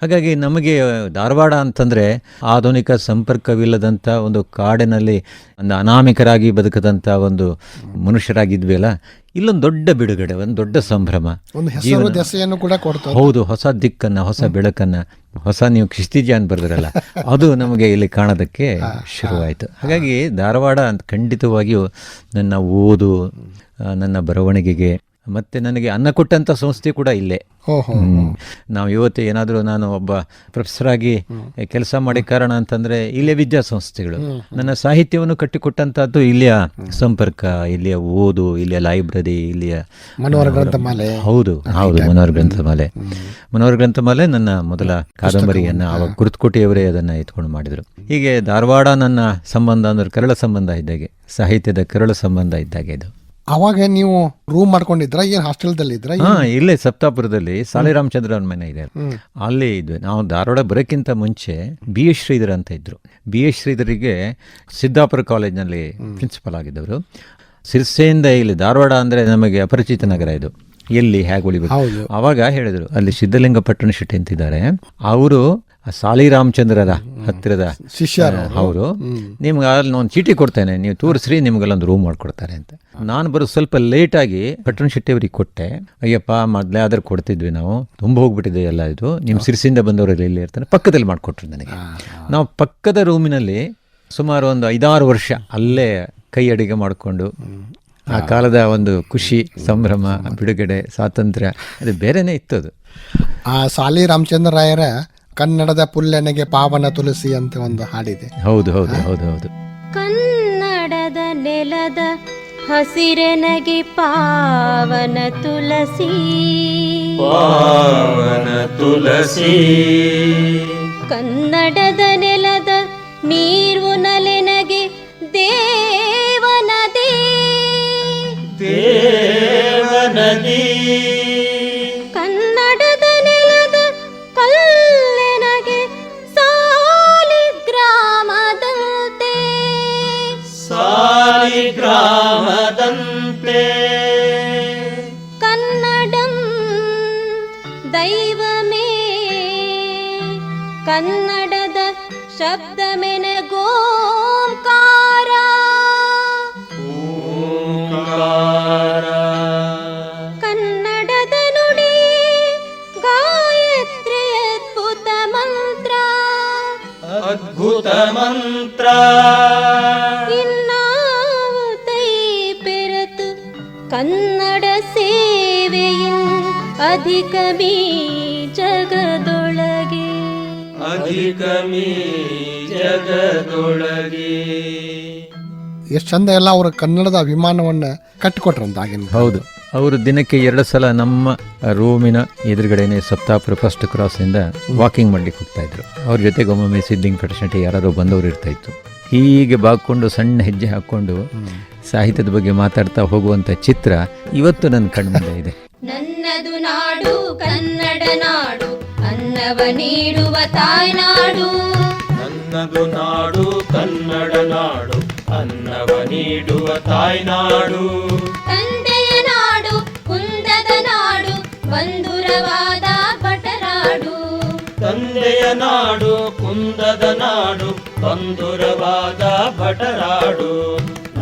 ಹಾಗಾಗಿ ನಮಗೆ ಧಾರವಾಡ ಅಂತಂದರೆ ಆಧುನಿಕ ಸಂಪರ್ಕವಿಲ್ಲದಂಥ ಒಂದು ಕಾಡಿನಲ್ಲಿ ಒಂದು ಅನಾಮಿಕರಾಗಿ ಬದುಕದಂಥ ಒಂದು ಮನುಷ್ಯರಾಗಿದ್ವಿ ಅಲ್ಲ, ಇಲ್ಲೊಂದು ದೊಡ್ಡ ಬಿಡುಗಡೆ, ಒಂದು ದೊಡ್ಡ ಸಂಭ್ರಮ, ಹೌದು, ಹೊಸ ದಿಕ್ಕನ್ನು, ಹೊಸ ಬೆಳಕನ್ನು, ಹೊಸ, ನೀವು ಕ್ಷಿತಿಜ ಅಂತ ಬರೆದ್ರಲ್ಲ, ಅದು ನಮಗೆ ಇಲ್ಲಿ ಕಾಣೋದಕ್ಕೆ ಶುರುವಾಯಿತು. ಹಾಗಾಗಿ ಧಾರವಾಡ ಅಂತ ಖಂಡಿತವಾಗಿಯೂ ನನ್ನ ಓದು, ನನ್ನ ಬರವಣಿಗೆಗೆ ಮತ್ತು ನನಗೆ ಅನ್ನ ಕೊಟ್ಟಂಥ ಸಂಸ್ಥೆ ಕೂಡ ಇಲ್ಲೇ. ನಾವು ಇವತ್ತು ಏನಾದರೂ ನಾನು ಒಬ್ಬ ಪ್ರೊಫೆಸರಾಗಿ ಕೆಲಸ ಮಾಡಿ ಕಾರಣ ಅಂತಂದರೆ ಇಲ್ಲೇ ವಿದ್ಯಾಸಂಸ್ಥೆಗಳು. ನನ್ನ ಸಾಹಿತ್ಯವನ್ನು ಕಟ್ಟಿಕೊಟ್ಟಂಥದ್ದು ಇಲ್ಲಿಯ ಸಂಪರ್ಕ, ಇಲ್ಲಿಯ ಓದು, ಇಲ್ಲಿಯ ಲೈಬ್ರರಿ, ಇಲ್ಲಿಯ ಮನೋಹರ ಗ್ರಂಥಮಾಲೆ. ಹೌದು, ಮನೋಹರ ಗ್ರಂಥಮಾಲೆ. ಮನೋಹರ ಗ್ರಂಥಮಾಲೆ ನನ್ನ ಮೊದಲ ಕಾದಂಬರಿಯನ್ನು ಆವಾಗ ಕುರ್ತಕೋಟಿಯವರೇ ಅದನ್ನು ಎತ್ಕೊಂಡು ಮಾಡಿದರು. ಹೀಗೆ ಧಾರವಾಡ ನನ್ನ ಸಂಬಂಧ ಅಂದ್ರೆ ಕರಳ ಸಂಬಂಧ ಇದ್ದಾಗೆ, ಸಾಹಿತ್ಯದ ಕರಳ ಸಂಬಂಧ ಇದ್ದಾಗೆ ಇದು. ಅವಾಗ ನೀವು ರೂಮ್ ಮಾಡ್ಕೊಂಡಿದ್ರ, ಏನು ಹಾಸ್ಟೆಲ್ದಲ್ಲಿ ಇದ್ರ? ಇಲ್ಲೇ ಸಪ್ತಾಪುರದಲ್ಲಿ ಸಾಲಿ ರಾಮಚಂದ್ರ ಅವ್ರ ಮನೆ ಇದೆ, ಅಲ್ಲಿ ಇದ್ವಿ ನಾವು. ಧಾರವಾಡ ಬರೋಕ್ಕಿಂತ ಮುಂಚೆ BH ಶ್ರೀಧರ್ ಅಂತ ಇದ್ರು. BH ಶ್ರೀಧರಿಗೆ ಸಿದ್ದಾಪುರ ಕಾಲೇಜ್ನಲ್ಲಿ ಪ್ರಿನ್ಸಿಪಲ್ ಆಗಿದ್ದವರು. ಸಿರ್ಸೆಯಿಂದ ಇಲ್ಲಿ ಧಾರವಾಡ ಅಂದರೆ ನಮಗೆ ಅಪರಿಚಿತ ನಗರ, ಇದು ಎಲ್ಲಿ ಹೇಗೆ ಉಳಿಬೇಕು. ಆವಾಗ ಹೇಳಿದರು, ಅಲ್ಲಿ ಸಿದ್ಧಲಿಂಗ ಪಟ್ಟಣ ಶೆಟ್ಟಿ ಅಂತಿದ್ದಾರೆ, ಅವರು ಸಾಲಿ ರಾಮಚಂದ್ರರ ಹತ್ತಿರದ ಶಿಷ್ಯರು. ಅವರು ನಿಮ್ಗೆ ಅಲ್ಲಿ ಒಂದು ಚೀಟಿ ಕೊಡ್ತೇನೆ, ನೀವು ತೋರಿಸ್ರಿ, ನಿಮ್ಗೆಲ್ಲೊಂದು ರೂಮ್ ಮಾಡ್ಕೊಡ್ತಾರೆ ಅಂತ. ನಾನು ಬರೋ ಸ್ವಲ್ಪ ಲೇಟಾಗಿ ಪಟ್ಟಣ ಶೆಟ್ಟಿ ಅವ್ರಿಗೆ ಕೊಟ್ಟೆ. ಅಯ್ಯಪ್ಪ, ಮೊದಲೇ ಆದ್ರೆ ಕೊಡ್ತಿದ್ವಿ ನಾವು, ತುಂಬ ಹೋಗ್ಬಿಟ್ಟಿದೆ ಎಲ್ಲ, ಇದು ನಿಮ್ಮ ಸಿರ್ಸಿಂದ ಬಂದವರೆಲ್ಲ ಇಲ್ಲಿ ಇರ್ತಾನೆ, ಪಕ್ಕದಲ್ಲಿ ಮಾಡಿಕೊಟ್ರು ನನಗೆ. ನಾವು ಪಕ್ಕದ ರೂಮಿನಲ್ಲಿ ಸುಮಾರು ಒಂದು 5-6 ವರ್ಷ ಅಲ್ಲೇ ಕೈ ಅಡಿಗೆ ಮಾಡಿಕೊಂಡು, ಆ ಕಾಲದ ಒಂದು ಖುಷಿ, ಸಂಭ್ರಮ, ಬಿಡುಗಡೆ, ಸ್ವಾತಂತ್ರ್ಯ, ಅದು ಬೇರೆನೇ ಇತ್ತು ಅದು. ಆ ಸಾಲಿ ರಾಮಚಂದ್ರ ರಾಯರ ಕನ್ನಡದ ಪುಲ್ಲೆನೆಗೆ ಪಾವನ ತುಳಸಿ ಅಂತ ಒಂದು ಹಾಡಿದೆ. ಹೌದು ಹೌದು ಹೌದು ಹೌದು. ಕನ್ನಡದ ನೆಲದ ಹಸಿರೆನಗೆ ಪಾವನ ತುಳಸಿ, ಪಾವನ ತುಳಸಿ. ಕನ್ನಡದ ನೆಲದ ದೊಳಗೆ ಕನ್ನಡದ ನೆಲದ ಕಲ್ಲೆನಗೆ ಸಾಲಿಗ್ರಾಮದಂತೆ ಸಾಲಿಗ್ರಾಮದಂತೆ ಕನ್ನಡಂ ದೈವಮೇ ಕನ್ನಡದ ಶಬ್ದಮೆನಗೋಂಕಾರ ಕನ್ನಡದ ನುಡಿ ಗಾಯತ್ರಿ ಅದ್ಭುತ ಮಂತ್ರ ಅದ್ಭುತ ಮಂತ್ರ ಇನ್ನಾವು ತೈ ಪೆರತು ಕನ್ನಡ ಸೇವೆಯಿನ್ ಅಧಿಕಮೀ ಜಗದೊಳಗೆ ಅಧಿಕಮೀ ಜಗದೊಳಗೆ. ಎಷ್ಟು ಚಂದ ಎಲ್ಲ ಅವರ ಕನ್ನಡದ ಅಭಿಮಾನವನ್ನ ಕಟ್ಟಿಕೊಟ್ರಂತ ಆಗಿನ. ಹೌದು, ಅವರು ದಿನಕ್ಕೆ 2 ಸಲ ನಮ್ಮ ರೂಮಿನ ಎದುರುಗಡೆನೆ ಸಪ್ತಾಪುರ ಫಸ್ಟ್ ಕ್ರಾಸಿಂದ ವಾಕಿಂಗ್ ಮಾಡ್ಲಿಕ್ಕೆ ಹೋಗ್ತಾ ಇದ್ರು. ಅವ್ರ ಜೊತೆಗೆ ಒಮ್ಮೊಮ್ಮೆ ಸಿದ್ದಿಂಗ್ ಫಟಶೆಟ್ಟಿ ಯಾರು ಬಂದವರು ಇರ್ತಾ ಇತ್ತು. ಹೀಗೆ ಬಾಕೊಂಡು ಸಣ್ಣ ಹೆಜ್ಜೆ ಹಾಕ್ಕೊಂಡು ಸಾಹಿತ್ಯದ ಬಗ್ಗೆ ಮಾತಾಡ್ತಾ ಹೋಗುವಂಥ ಚಿತ್ರ ಇವತ್ತು ನನ್ನ ಕಣ್ಮುಂದೆ ಇದೆ. ನನ್ನದು ನಾಡು ಕನ್ನಡ ನಾಡು ಅನ್ನವ ನೀಡುವ ತಾಯ್ನಾಡು ನನ್ನದು ನಾಡು ಕನ್ನಡ ನಾಡು ಅನ್ನವ ನೀಡುವ ತಾಯ್ನಾಡು ತಂದೆಯ ನಾಡು ಕುಂದದ ನಾಡು ಬಂಧುರವಾದ ಭಟರಾಡು ತಂದೆಯ ನಾಡು ಕುಂದದ ನಾಡು ಬಂಧುರವಾದ ಭಟರಾಡು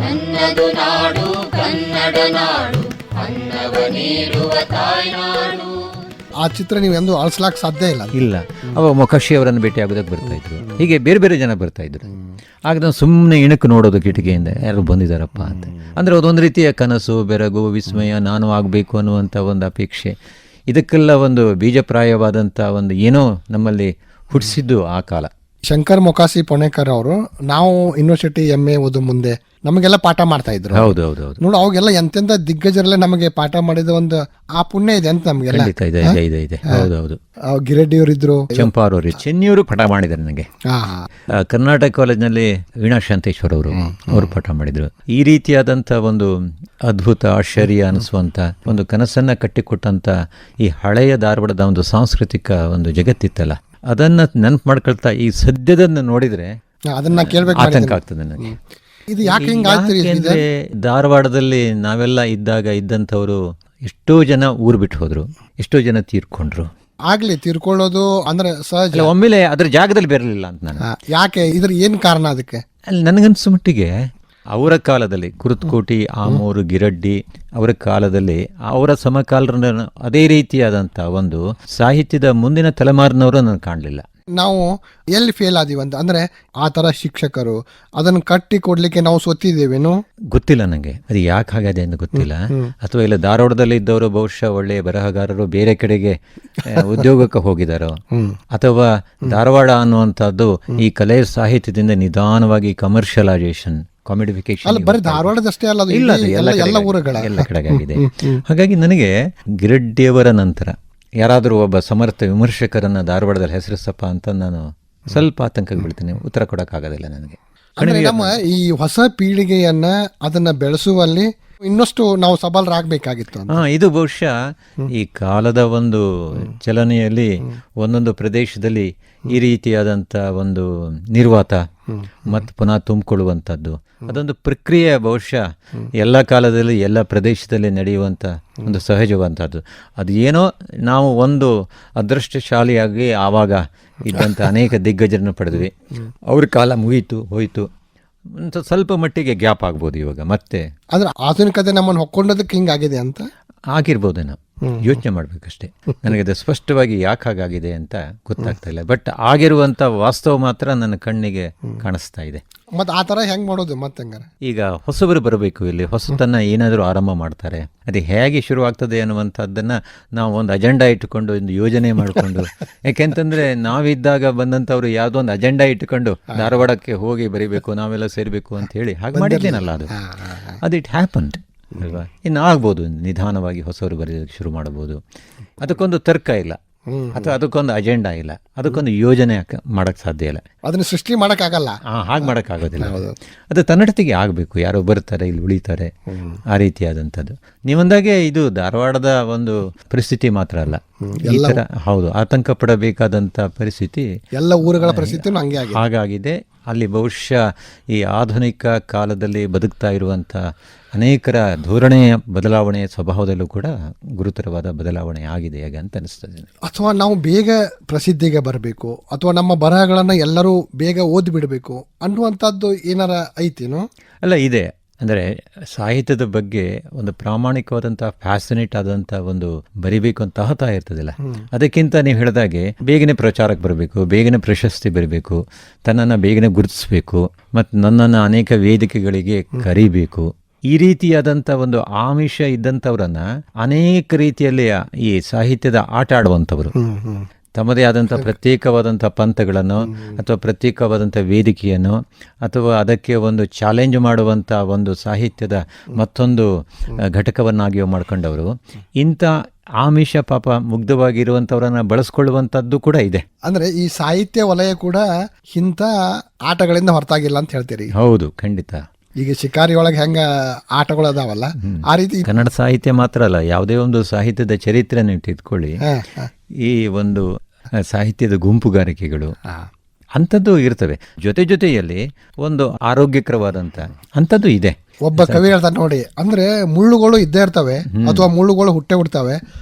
ನನ್ನದು ನಾಡು ಕನ್ನಡ ನಾಡು ಅನ್ನವ ನೀಡುವ ತಾಯ್ನಾಡು. ಆ ಚಿತ್ರ ನೀವು ಎಂದು ಅಳಿಸ್ಲಾಕ್ ಸಾಧ್ಯ ಇಲ್ಲ. ಇಲ್ಲ, ಅವಾಗ ಮೊಕಾಶಿ ಅವರನ್ನು ಭೇಟಿ ಆಗೋದಕ್ಕೆ ಬರ್ತಾ ಇದ್ರು. ಹೀಗೆ ಬೇರೆ ಬೇರೆ ಜನ ಬರ್ತಾ ಇದ್ರು. ಆಗ ನಾವು ಸುಮ್ಮನೆ ಇಣಕ್ಕೆ ನೋಡೋದು ಕಿಟಕಿಯಿಂದ, ಯಾರು ಬಂದಿದ್ದಾರಪ್ಪ ಅಂತ. ಅಂದರೆ ಅದೊಂದು ರೀತಿಯ ಕನಸು, ಬೆರಗು, ವಿಸ್ಮಯ, ನಾನು ಆಗಬೇಕು ಅನ್ನುವಂಥ ಒಂದು ಅಪೇಕ್ಷೆ, ಇದಕ್ಕೆಲ್ಲ ಒಂದು ಬೀಜಪ್ರಾಯವಾದಂಥ ಒಂದು ಏನೋ ನಮ್ಮಲ್ಲಿ ಹುಟ್ಟಿಸಿದ್ದು ಆ ಕಾಲ. ಶಂಕರ್ ಮೊಕಾಸಿ ಪೊಣೇಕರ್ ಅವರು ನಾವು ಯೂನಿವರ್ಸಿಟಿ MA ಓದು ಮುಂದೆ ನಮಗೆಲ್ಲ ಪಾಠ ಮಾಡ್ತಾ ಇದ್ರು. ಹೌದು ಹೌದು ಹೌದು, ನೋಡು ಅವಾಗೆಲ್ಲ ಎಂತೆಂತ ದಿಗ್ಗಜರೆಲ್ಲ ನಮಗೆ ಪಾಠ ಮಾಡಿದ ಒಂದು ಆ ಪುಣ್ಯ ಇದೆ ಅಂತ ನಮಗೆಲ್ಲ. ಇದೆ. ಹೌದು ಹೌದು, ಗಿರೆಡ್ಡಿಯವರಿದ್ರು, ಚಂಪಾರವರು, ಚೆನ್ನಿಯವರು ಪಾಠ ಮಾಡಿದ್ದಾರೆ ನನಗೆ. ಕರ್ನಾಟಕ ಕಾಲೇಜ್ನಲ್ಲಿ ವೀಣಾ ಶಾಂತೇಶ್ವರ್ ಅವರು ಪಾಠ ಮಾಡಿದ್ರು. ಈ ರೀತಿಯಾದಂಥ ಒಂದು ಅದ್ಭುತ ಆಶ್ಚರ್ಯ ಅನಿಸುವಂಥ ಒಂದು ಕನಸನ್ನ ಕಟ್ಟಿಕೊಟ್ಟಂಥ ಈ ಹಳೆಯ ಧಾರವಾಡದ ಒಂದು ಸಾಂಸ್ಕೃತಿಕ ಒಂದು ಜಗತ್ತಿತ್ತಲ್ಲ, ಅದನ್ನ ನೆನಪು ಮಾಡ್ಕೊಳ್ತಾ ಈ ಸದ್ಯದನ್ನ ನೋಡಿದ್ರೆ ಅದನ್ನ ಕೇಳ್ಬೇಕು ಆತಂಕ ಆಗ್ತದೆ ನನಗೆ. ಇದು ಯಾಕೆ ಹಿಂಗಾಗ್ತಿರಿ? ಯಾಕೆಂದ್ರೆ ಧಾರವಾಡದಲ್ಲಿ ನಾವೆಲ್ಲ ಇದ್ದಂಥವ್ರು ಎಷ್ಟೋ ಜನ ಊರು ಬಿಟ್ಟು ಹೋದ್ರು, ಎಷ್ಟೋ ಜನ ತೀರ್ಕೊಂಡ್ರು. ಆಗ್ಲಿ ತೀರ್ಕೊಳ್ಳೋದು ಅಂದ್ರೆ ಸಹಜ, ಒಮ್ಮೆಲೆ ಅದ್ರ ಜಾಗದಲ್ಲಿ ಬರಲಿಲ್ಲ ಅಂತ ನಾನು. ಯಾಕೆ ಇದ್ರ ಏನ್ ಕಾರಣ ಅದಕ್ಕೆ? ಅಲ್ಲಿ ನನಗನ್ಸೋ ಮಟ್ಟಿಗೆ ಅವರ ಕಾಲದಲ್ಲಿ ಕುರುತ್ಕೋಟಿ, ಆಮೂರು, ಗಿರಡ್ಡಿ ಅವರ ಕಾಲದಲ್ಲಿ ಅವರ ಸಮಕಾಲೀನ ಅದೇ ರೀತಿಯಾದಂಥ ಒಂದು ಸಾಹಿತ್ಯದ ಮುಂದಿನ ತಲೆಮಾರಿನವರು ನಾನು ಕಾಣಲಿಲ್ಲ. ನಾವು ಎಲ್ಲಿ ಫೇಲ್ ಆದೀವಂತ ಅಂದ್ರೆ ಆ ತರ ಶಿಕ್ಷಕರು ಅದನ್ನ ಕಟ್ಟಿ ಕೊಡ್ಲಿಕ್ಕೆ ನಾವು ಸೊತ್ತಿದ್ದೇವೇನು ಗೊತ್ತಿಲ್ಲ ನನಗೆ. ಅದು ಯಾಕೆ ಹಾಗಾದೆ ಅಂತ ಗೊತ್ತಿಲ್ಲ. ಅಥವಾ ಇಲ್ಲ ಧಾರವಾಡದಲ್ಲಿ ಇದ್ದವರು ಬಹುಶಃ ಒಳ್ಳೆಯ ಬರಹಗಾರರು ಬೇರೆ ಕಡೆಗೆ ಉದ್ಯೋಗಕ್ಕೆ ಹೋಗಿದಾರೋ, ಅಥವಾ ಧಾರವಾಡ ಅನ್ನುವಂಥದ್ದು ಈ ಕಲೆ ಸಾಹಿತ್ಯದಿಂದ ನಿಧಾನವಾಗಿ ಕಮರ್ಷಿಯಲೈಸೇಷನ್, ಕಾಮಿಡಿಫಿಕೇಶನ್ ಬರೀ ಧಾರವಾಡದಷ್ಟೇ ಅಲ್ಲ, ಎಲ್ಲ ಊರುಗಳ ಎಲ್ಲ ಕಡೆಗಾಗಿದೆ. ಹಾಗಾಗಿ ನನಗೆ ಗಿರಡ್ಡಿಯವರ ನಂತರ ಯಾರಾದರೂ ಒಬ್ಬ ಸಮರ್ಥ ವಿಮರ್ಶಕರನ್ನ ಧಾರವಾಡದಲ್ಲಿ ಹೆಸರಿಸಪ್ಪ ಅಂತ ನಾನು ಸ್ವಲ್ಪ ಆತಂಕಕ್ಕೆ ಬೀಳ್ತೀನಿ. ಉತ್ತರ ಕೊಡೋಕ್ಕಾಗೋದಿಲ್ಲ ನನಗೆ. ಅಂದ್ರೆ ನಮ್ಮ ಈ ಹೊಸ ಪೀಳಿಗೆಯನ್ನ ಅದನ್ನ ಬೆಳೆಸುವಲ್ಲಿ ಇನ್ನಷ್ಟು ನಾವು ಸಬಲರಾಗಬೇಕಾಗಿತ್ತು. ಇದು ಬಹುಶಃ ಈ ಕಾಲದ ಒಂದು ಚಲನೆಯಲ್ಲಿ ಒಂದೊಂದು ಪ್ರದೇಶದಲ್ಲಿ ಈ ರೀತಿಯಾದಂಥ ಒಂದು ನಿರ್ವಾತ ಮತ್ತು ಪುನಃ ತುಂಬಿಕೊಳ್ಳುವಂಥದ್ದು ಅದೊಂದು ಪ್ರಕ್ರಿಯೆ ಬಹುಶಃ ಎಲ್ಲ ಕಾಲದಲ್ಲಿ ಎಲ್ಲ ಪ್ರದೇಶದಲ್ಲಿ ನಡೆಯುವಂಥ ಒಂದು ಸಹಜವಂಥದ್ದು. ಅದು ಏನೋ ನಾವು ಒಂದು ಅದೃಷ್ಟಶಾಲಿಯಾಗಿ ಆವಾಗ ಇದ್ದಂಥ ಅನೇಕ ದಿಗ್ಗಜರನ್ನು ಪಡೆದ್ವಿ. ಅವ್ರ ಕಾಲ ಮುಗೀತು ಹೋಯಿತು, ಸ್ವಲ್ಪ ಮಟ್ಟಿಗೆ ಗ್ಯಾಪ್ ಆಗ್ಬೋದು ಇವಾಗ ಮತ್ತೆ. ಅಂದ್ರೆ ಆಧುನಿಕತೆ ನಮ್ಮನ್ನು ಹೊಕ್ಕೊಂಡೋದಕ್ಕೆ ಹಿಂಗಾಗಿದೆ ಅಂತ ಆಗಿರ್ಬೋದೇನೋ, ಯೋಚನೆ ಮಾಡಬೇಕಷ್ಟೇ. ನನಗದು ಸ್ಪಷ್ಟವಾಗಿ ಯಾಕೆ ಹಾಗಾಗಿದೆ ಅಂತ ಗೊತ್ತಾಗ್ತಾ ಇಲ್ಲ. ಬಟ್ ಆಗಿರುವಂಥ ವಾಸ್ತವ ಮಾತ್ರ ನನ್ನ ಕಣ್ಣಿಗೆ ಕಾಣಿಸ್ತಾ ಇದೆ. ಮತ್ತೆ ಆ ಥರ ಹೆಂಗೆ ಮಾಡೋದು ಮತ್ತೆ ಹಂಗಾರೆ? ಈಗ ಹೊಸಬರು ಬರಬೇಕು, ಇಲ್ಲಿ ಹೊಸತನ್ನ ಏನಾದರೂ ಆರಂಭ ಮಾಡ್ತಾರೆ, ಅದು ಹೇಗೆ ಶುರುವಾಗ್ತದೆ ಅನ್ನುವಂಥದ್ದನ್ನು ನಾವು ಒಂದು ಅಜೆಂಡಾ ಇಟ್ಟುಕೊಂಡು ಒಂದು ಯೋಜನೆ ಮಾಡಿಕೊಂಡು, ಯಾಕೆಂತಂದರೆ ನಾವಿದ್ದಾಗ ಬಂದಂಥವ್ರು ಯಾವುದೋ ಒಂದು ಅಜೆಂಡಾ ಇಟ್ಟುಕೊಂಡು ಧಾರವಾಡಕ್ಕೆ ಹೋಗಿ ಬರೀಬೇಕು, ನಾವೆಲ್ಲ ಸೇರಬೇಕು ಅಂತ ಹೇಳಿ ಹಾಗೆ ಮಾಡಿದ್ದೇನಲ್ಲ, ಅದು ಇಟ್ ಹ್ಯಾಪನ್ಡ್ ಅಲ್ವಾ. ಇನ್ನು ಆಗ್ಬೋದು, ನಿಧಾನವಾಗಿ ಹೊಸವರು ಬರೆಯೋದಕ್ಕೆ ಶುರು ಮಾಡ್ಬೋದು, ಅದಕ್ಕೊಂದು ತರ್ಕ ಇಲ್ಲ. ಅಥವಾ ಅದಕ್ಕೊಂದು ಅಜೆಂಡಾ ಇಲ್ಲ, ಅದಕ್ಕೊಂದು ಯೋಜನೆ ಮಾಡಕ್ ಸಾಧ್ಯ ಇಲ್ಲ. ಅದನ್ನ ಸೃಷ್ಟಿ ಮಾಡಕ್ಕಾಗಲ್ಲ. ಹಾಗೆ ಮಾಡೋಕ್ಕಾಗೋದಿಲ್ಲ. ಅದು ತನ್ನಡತೆಗೆ ಆಗಬೇಕು. ಯಾರೋ ಬರ್ತಾರೆ, ಇಲ್ಲಿ ಉಳಿತಾರೆ, ಆ ರೀತಿಯಾದಂಥದ್ದು. ನೀವಂದಾಗೆ ಇದು ಧಾರವಾಡದ ಒಂದು ಪರಿಸ್ಥಿತಿ ಮಾತ್ರ ಅಲ್ಲ, ಈ ಥರ ಹೌದು ಆತಂಕ ಪಡಬೇಕಾದಂಥ ಪರಿಸ್ಥಿತಿ ಎಲ್ಲ ಊರುಗಳ ಪರಿಸ್ಥಿತಿನೂ ಹಂಗೆ ಆಗಿದೆ. ಹಾಗಾಗಿದೆ. ಅಲ್ಲಿ ಬಹುಶಃ ಈ ಆಧುನಿಕ ಕಾಲದಲ್ಲಿ ಬದುಕ್ತಾ ಇರುವಂಥ ಅನೇಕರ ಧೋರಣೆಯ ಬದಲಾವಣೆಯ ಸ್ವಭಾವದಲ್ಲೂ ಕೂಡ ಗುರುತರವಾದ ಬದಲಾವಣೆ ಆಗಿದೆ ಹೇಗೆ ಅಂತ ಅನಿಸ್ತದೆ. ಅಥವಾ ನಾವು ಬೇಗ ಪ್ರಸಿದ್ಧಿಗೆ ಬರಬೇಕು, ಅಥವಾ ನಮ್ಮ ಬರಹಗಳನ್ನು ಎಲ್ಲರೂ ಬೇಗ ಓದಿಬಿಡಬೇಕು ಅನ್ನುವಂಥದ್ದು ಏನಾರ ಐತೇನು? ಅಲ್ಲ, ಇದೆ. ಅಂದರೆ ಸಾಹಿತ್ಯದ ಬಗ್ಗೆ ಒಂದು ಪ್ರಾಮಾಣಿಕವಾದಂಥ ಫ್ಯಾಸಿನೇಟ್ ಆದಂಥ ಒಂದು ಬರಿಬೇಕು ಅಂತ ಹತಾ ಇರ್ತದಿಲ್ಲ. ಅದಕ್ಕಿಂತ ನೀವು ಹೇಳಿದಾಗೆ ಬೇಗನೆ ಪ್ರಚಾರಕ್ಕೆ ಬರಬೇಕು, ಬೇಗನೆ ಪ್ರಶಸ್ತಿ ಬರಬೇಕು, ತನ್ನನ್ನು ಬೇಗನೆ ಗುರುತಿಸಬೇಕು, ಮತ್ತು ನನ್ನನ್ನು ಅನೇಕ ವೇದಿಕೆಗಳಿಗೆ ಕರಿಬೇಕು, ಈ ರೀತಿಯಾದಂಥ ಒಂದು ಆಮಿಷ ಇದ್ದಂಥವ್ರನ್ನ ಅನೇಕ ರೀತಿಯಲ್ಲಿ ಈ ಸಾಹಿತ್ಯದ ಆಟ ಆಡುವಂಥವರು ತಮ್ಮದೇ ಆದಂಥ ಪ್ರತ್ಯೇಕವಾದಂಥ ಪಂಥಗಳನ್ನು ಅಥವಾ ಪ್ರತ್ಯೇಕವಾದಂಥ ವೇದಿಕೆಯನ್ನು ಅಥವಾ ಅದಕ್ಕೆ ಒಂದು ಚಾಲೆಂಜ್ ಮಾಡುವಂಥ ಒಂದು ಸಾಹಿತ್ಯದ ಮತ್ತೊಂದು ಘಟಕವನ್ನಾಗಿಯೋ ಮಾಡ್ಕೊಂಡವರು ಇಂಥ ಆಮಿಷ ಪಾಪ ಮುಗ್ಧವಾಗಿರುವಂಥವ್ರನ್ನ ಬಳಸ್ಕೊಳ್ಳುವಂಥದ್ದು ಕೂಡ ಇದೆ. ಅಂದರೆ ಈ ಸಾಹಿತ್ಯ ವಲಯ ಕೂಡ ಇಂಥ ಆಟಗಳಿಂದ ಹೊರತಾಗಿಲ್ಲ ಅಂತ ಹೇಳ್ತೀರಿ? ಹೌದು, ಖಂಡಿತ. ಈಗ ಶಿಕಾರಿ ಒಳಗೆ ಹೆಂಗ ಆಟಗಳು ಅದಾವಲ್ಲ, ಆ ರೀತಿ ಕನ್ನಡ ಸಾಹಿತ್ಯ ಮಾತ್ರ ಅಲ್ಲ, ಯಾವುದೇ ಒಂದು ಸಾಹಿತ್ಯದ ಚರಿತ್ರೆ ನೀವು ತಿಳ್ಕೊಳ್ಳಿ, ಈ ಒಂದು ಸಾಹಿತ್ಯದ ಗುಂಪುಗಾರಿಕೆಗಳು ಅಂಥದ್ದು ಇರ್ತವೆ. ಜೊತೆಯಲ್ಲಿ ಒಂದು ಆರೋಗ್ಯಕರವಾದಂಥ ಅಂಥದ್ದು ಇದೆ. ಒಬ್ಬ ಕವಿ ಹೇಳ್ತಾನೆ ನೋಡಿ, ಅಂದ್ರೆ ಮುಳ್ಳುಗಳು ಇದ್ದೇ ಇರ್ತವೆ ಅಥವಾ ಮುಳ್ಳುಗಳು ಹುಟ್ಟೆ ಬಿಡ್ತವೆ,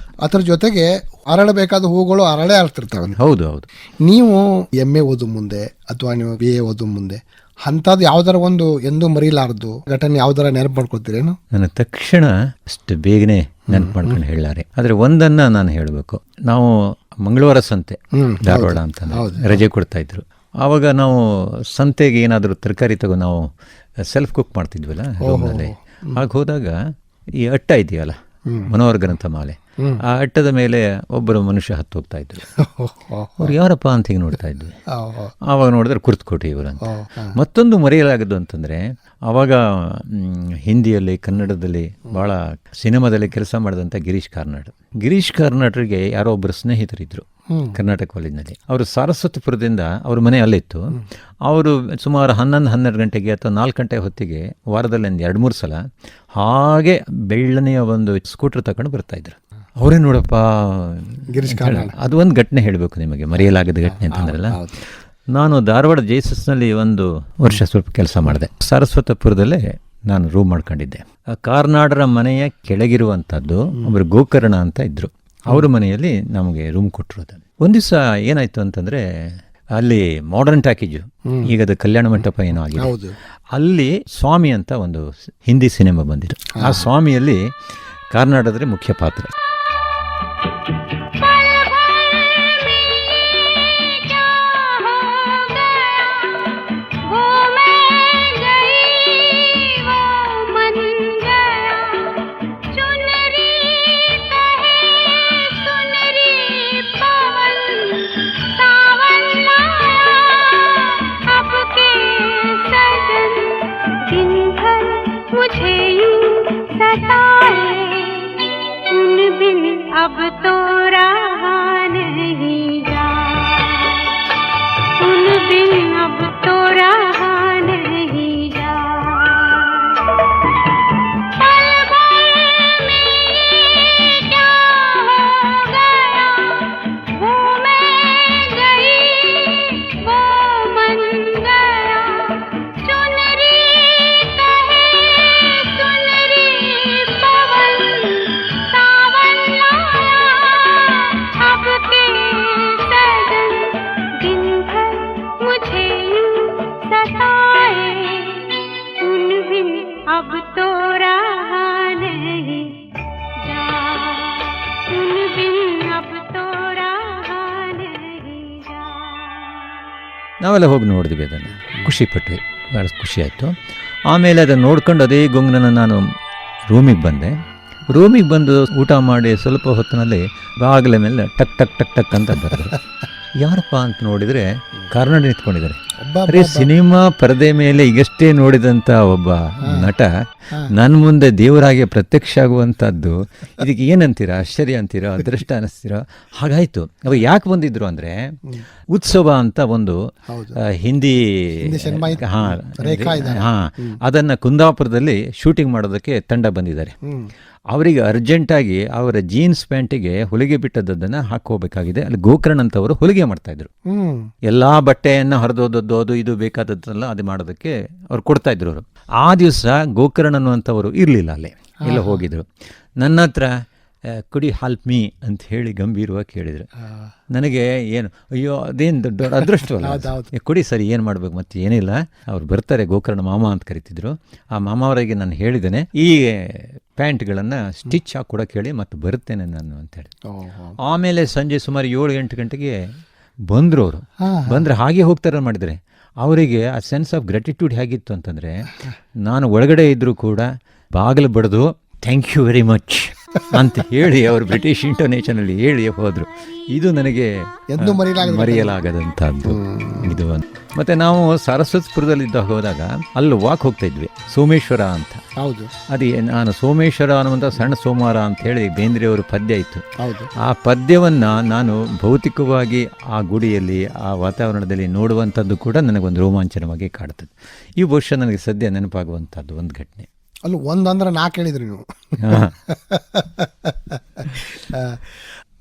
ಅದ್ರ ಜೊತೆಗೆ ಅರಳಬೇಕಾದ ಹೂಗಳು ಅರಳೇ ಅರ್ತಿರ್ತವೆ. ಹೌದು ಹೌದು. ನೀವು MA ಓದು ಮುಂದೆ ಅಥವಾ ನೀವು BA ಓದು ಮುಂದೆ ಅಂಥದ್ದು ಯಾವ್ದಾರ ಒಂದು ಎಂದೂ ಮರೀಲಾರದು ಘಟನೆ ಯಾವ್ದಾರ ನೆನಪು ಮಾಡ್ಕೊಳ್ತೀರೇನು? ನನ್ನ ತಕ್ಷಣ ಅಷ್ಟು ಬೇಗನೆ ನೆನಪು ಮಾಡ್ಕೊಂಡು ಹೇಳಾರೆ. ಆದರೆ ಒಂದನ್ನ ನಾನು ಹೇಳಬೇಕು. ನಾವು ಮಂಗಳವಾರ ಸಂತೆ ಧಾರವಾಡ ಅಂತ ರಜೆ ಕೊಡ್ತಾ ಇದ್ರು. ಆವಾಗ ನಾವು ಸಂತೆಗೆ ಏನಾದರೂ ತರಕಾರಿ ತಗೋ ನಾವು ಸೆಲ್ಫ್ ಕುಕ್ ಮಾಡ್ತಿದ್ವಲ್ಲ ರೂಮ್ನಲ್ಲಿ. ಆಗ ಹೋದಾಗ ಈ ಅಟ್ಟ ಇದೆಯಲ್ಲ, ಮನೋಹರ್ ಗ್ರಂಥ ಮಾಲೆ, ಆ ಅಟ್ಟದ ಮೇಲೆ ಒಬ್ಬರು ಮನುಷ್ಯ ಹತ್ತು ಹೋಗ್ತಾ ಇದ್ರು. ಅವ್ರು ಯಾರಪ್ಪ ಅಂತ ಹೀಗೆ ನೋಡ್ತಾ ಇದ್ವಿ. ಆವಾಗ ನೋಡಿದ್ರೆ ಕುರ್ತಕೋಟಿ ಇವರು ಅಂತ. ಮತ್ತೊಂದು ಮರೆಯಲಾಗದು ಅಂತಂದರೆ, ಆವಾಗ ಹಿಂದಿಯಲ್ಲಿ ಕನ್ನಡದಲ್ಲಿ ಭಾಳ ಸಿನಿಮಾದಲ್ಲಿ ಕೆಲಸ ಮಾಡಿದಂಥ ಗಿರೀಶ್ ಕಾರ್ನಾಡ್ರಿಗೆ ಯಾರೋ ಒಬ್ಬರು ಸ್ನೇಹಿತರಿದ್ದರು ಕರ್ನಾಟಕ ಕಾಲೇಜಿನಲ್ಲಿ. ಅವರು ಸಾರಸ್ವತಪುರದಿಂದ ಅವ್ರ ಮನೆ ಅಲ್ಲಿತ್ತು. ಅವರು ಸುಮಾರು 11-12 ಗಂಟೆಗೆ ಅಥವಾ 4 ಗಂಟೆ ಹೊತ್ತಿಗೆ ವಾರದಲ್ಲಿ ಒಂದು 2-3 ಸಲ ಹಾಗೆ ಬೆಳ್ಳನೆಯ ಒಂದು ಸ್ಕೂಟರ್ ತಗೊಂಡು ಬರ್ತಾಯಿದ್ರು. ಅವರೇ ನೋಡಪ್ಪ ಗಿರೀಶ್ ಕಾರ್ನಾಡ್. ಅದು ಒಂದು ಘಟನೆ ಹೇಳಬೇಕು ನಿಮಗೆ, ಮರೆಯಲಾಗದ ಘಟನೆ ಅಂತಂದ್ರಲ್ಲ. ನಾನು ಧಾರವಾಡ JSSನಲ್ಲಿ 1 ವರ್ಷ ಸ್ವಲ್ಪ ಕೆಲಸ ಮಾಡಿದೆ. ಸಾರಸ್ವತಪುರದಲ್ಲೇ ನಾನು ರೂಮ್ ಮಾಡ್ಕೊಂಡಿದ್ದೆ. ಕಾರ್ನಾಡರ ಮನೆಯ ಕೆಳಗಿರುವಂಥದ್ದು ಒಬ್ಬರು ಗೋಕರ್ಣ ಅಂತ ಇದ್ದರು. ಅವ್ರ ಮನೆಯಲ್ಲಿ ನಮಗೆ ರೂಮ್ ಕೊಟ್ಟಿರೋದು. ಒಂದು ದಿವಸ ಏನಾಯ್ತು ಅಂತಂದರೆ, ಅಲ್ಲಿ ಮಾಡರ್ನ್ ಟ್ಯಾಕೇಜು, ಈಗ ಅದು ಕಲ್ಯಾಣ ಮಂಟಪ ಏನೋ ಆಗಿದೆ, ಅಲ್ಲಿ ಸ್ವಾಮಿ ಅಂತ ಒಂದು ಹಿಂದಿ ಸಿನಿಮಾ ಬಂದಿತ್ತು. ಆ ಸ್ವಾಮಿಯಲ್ಲಿ ಕಾರ್ನಾಡದ್ರೆ ಮುಖ್ಯ ಪಾತ್ರ. अब तो रहा नहीं जा, उन बिन अब तो रहा नहीं जा। पल भर में क्या हो गया, वो मैं गई वो मन गया। चुनरी कहे सुनरी पवन सावन लाया, अब के सजन दिन भर मुझे यूं सताए, उन बिन अब तो रहा नहीं जा, उन बिन अब तो रहा नहीं जा। ನಾವೆಲ್ಲ ಹೋಗಿ ನೋಡಿದ್ವಿ, ಅದನ್ನು ಖುಷಿಪಟ್ವಿ, ಭಾಳ ಖುಷಿ ಆಯಿತು. ಆಮೇಲೆ ಅದನ್ನು ನೋಡ್ಕೊಂಡು ಅದೇ ಗೊಂಗನ ನಾನು ರೂಮಿಗೆ ಬಂದೆ. ರೂಮಿಗೆ ಬಂದು ಊಟ ಮಾಡಿ ಸ್ವಲ್ಪ ಹೊತ್ತಿನಲ್ಲಿ ಬಾಗಿಲ ಮೇಲೆ ಟಕ್ ಟಕ್ ಟಕ್ ಟಕ್ ಅಂತ ಬರೋದು. ಯಾರಪ್ಪ ಅಂತ ನೋಡಿದರೆ ಕಾರ್ನಾಡ್ ನಿಂತ್ಕೊಂಡಿದ್ದಾರೆ. ಅರೆ ಸಿನಿಮಾ ಪರದೆ ಮೇಲೆ ಈಗಷ್ಟೇ ನೋಡಿದಂತ ಒಬ್ಬ ನಟ ನನ್ನ ಮುಂದೆ ದೇವರಾಗಿ ಪ್ರತ್ಯಕ್ಷ ಆಗುವಂತದ್ದು, ಇದಕ್ಕೆ ಏನಂತೀರಾ? ಆಶ್ಚರ್ಯ ಅಂತೀರಾ? ಅದೃಷ್ಟ ಅನ್ನಿಸ್ತೀರಾ? ಹಾಗಾಯ್ತು. ಅವಾಗ ಯಾಕೆ ಬಂದಿದ್ರು ಅಂದ್ರೆ, ಉತ್ಸವ ಅಂತ ಒಂದು ಹಿಂದಿ ಅದನ್ನ ಕುಂದಾಪುರದಲ್ಲಿ ಶೂಟಿಂಗ್ ಮಾಡೋದಕ್ಕೆ ತಂಡ ಬಂದಿದ್ದಾರೆ. ಅವರಿಗೆ ಅರ್ಜೆಂಟಾಗಿ ಅವರ ಜೀನ್ಸ್ ಪ್ಯಾಂಟಿಗೆ ಹೊಲಿಗೆ ಬಿಟ್ಟದ್ದನ್ನು ಹಾಕೋಬೇಕಾಗಿದೆ. ಅಲ್ಲಿ ಗೋಕರ್ಣ್ ಅಂತವರು ಹೊಲಿಗೆ ಮಾಡ್ತಾ ಇದ್ರು. ಎಲ್ಲಾ ಬಟ್ಟೆಯನ್ನು ಹರಿದೋದದ್ದು ಅದು ಇದು ಬೇಕಾದದ್ದೆಲ್ಲ ಅದು ಮಾಡೋದಕ್ಕೆ ಅವ್ರು ಕೊಡ್ತಾ ಇದ್ರು. ಅವರು ಆ ದಿವಸ ಗೋಕರ್ಣ್ ಅನ್ನುವಂಥವರು ಇರಲಿಲ್ಲ, ಅಲ್ಲೇ ಎಲ್ಲ ಹೋಗಿದ್ರು. ನನ್ನ ಹತ್ರ ಕುಡಿ ಹಾಲ್ಪ್ ಮೀ ಅಂತ ಹೇಳಿ ಗಂಭೀರವಾಗಿ ಕೇಳಿದ್ರು. ನನಗೆ ಏನು, ಅಯ್ಯೋ ಅದೇನು ದೊಡ್ಡ ಅದೃಷ್ಟವಲ್ಲ, ಕುಡಿ ಸರಿ, ಏನು ಮಾಡ್ಬೇಕು, ಮತ್ತೆ ಏನಿಲ್ಲ, ಅವ್ರು ಬರ್ತಾರೆ, ಗೋಕರ್ಣ ಮಾಮ ಅಂತ ಕರಿತಿದ್ರು. ಆ ಮಾಮ ಅವರಿಗೆ ನಾನು ಹೇಳಿದ್ದೇನೆ, ಈ ಪ್ಯಾಂಟ್ಗಳನ್ನು ಸ್ಟಿಚ್ ಹಾಕಿ ಕೊಡೋಕೆ ಹೇಳಿ ಮತ್ತೆ ಬರುತ್ತೇನೆ ನಾನು ಅಂತೇಳಿ. ಆಮೇಲೆ ಸಂಜೆ ಸುಮಾರು 7-8 ಗಂಟೆಗೆ ಬಂದರು. ಅವರು ಬಂದರೆ ಹಾಗೆ ಹೋಗ್ತಾರೆ ಮಾಡಿದರೆ, ಅವರಿಗೆ ಆ ಸೆನ್ಸ್ ಆಫ್ ಗ್ರ್ಯಾಟಿಟ್ಯೂಡ್ ಹೇಗಿತ್ತು ಅಂತಂದರೆ, ನಾನು ಒಳಗಡೆ ಇದ್ದರೂ ಕೂಡ ಬಾಗಿಲು ಬಡಿದು ಥ್ಯಾಂಕ್ ಯು ವೆರಿ ಮಚ್ ಅಂತ ಹೇಳಿ ಅವರು ಬ್ರಿಟಿಷ್ ಇಂಟೋನೇಷನಲ್ಲಿ ಹೇಳಿ ಹೋದರು. ಇದು ನನಗೆ ಮರೆಯಲಾಗದಂಥದ್ದು ಇದು. ಮತ್ತು ನಾವು ಸಾರಸ್ವತಪುರದಲ್ಲಿದ್ದ ಹೋದಾಗ ಅಲ್ಲಿ ವಾಕ್ ಹೋಗ್ತಾ ಇದ್ವಿ, ಸೋಮೇಶ್ವರ ಅಂತ. ಹೌದು, ಅದೇ ನಾನು ಸೋಮೇಶ್ವರ ಅನ್ನುವಂಥ ಸಣ್ಣ ಸೋಮವಾರ ಅಂತ ಹೇಳಿ ಬೇಂದ್ರೆಯವರು ಪದ್ಯ ಇತ್ತು. ಆ ಪದ್ಯವನ್ನು ನಾನು ಭೌತಿಕವಾಗಿ ಆ ಗುಡಿಯಲ್ಲಿ ಆ ವಾತಾವರಣದಲ್ಲಿ ನೋಡುವಂಥದ್ದು ಕೂಡ ನನಗೊಂದು ರೋಮಾಂಚನವಾಗಿ ಕಾಡ್ತದೆ. ಈ ಬಹುಶಃ ನನಗೆ ಸದ್ಯ ನೆನಪಾಗುವಂಥದ್ದು ಒಂದು ಘಟನೆ. ಅಲ್ಲಿ ಒಂದಂದ್ರೆ 4 ಹೇಳಿದ್ರಿ ನೀವು.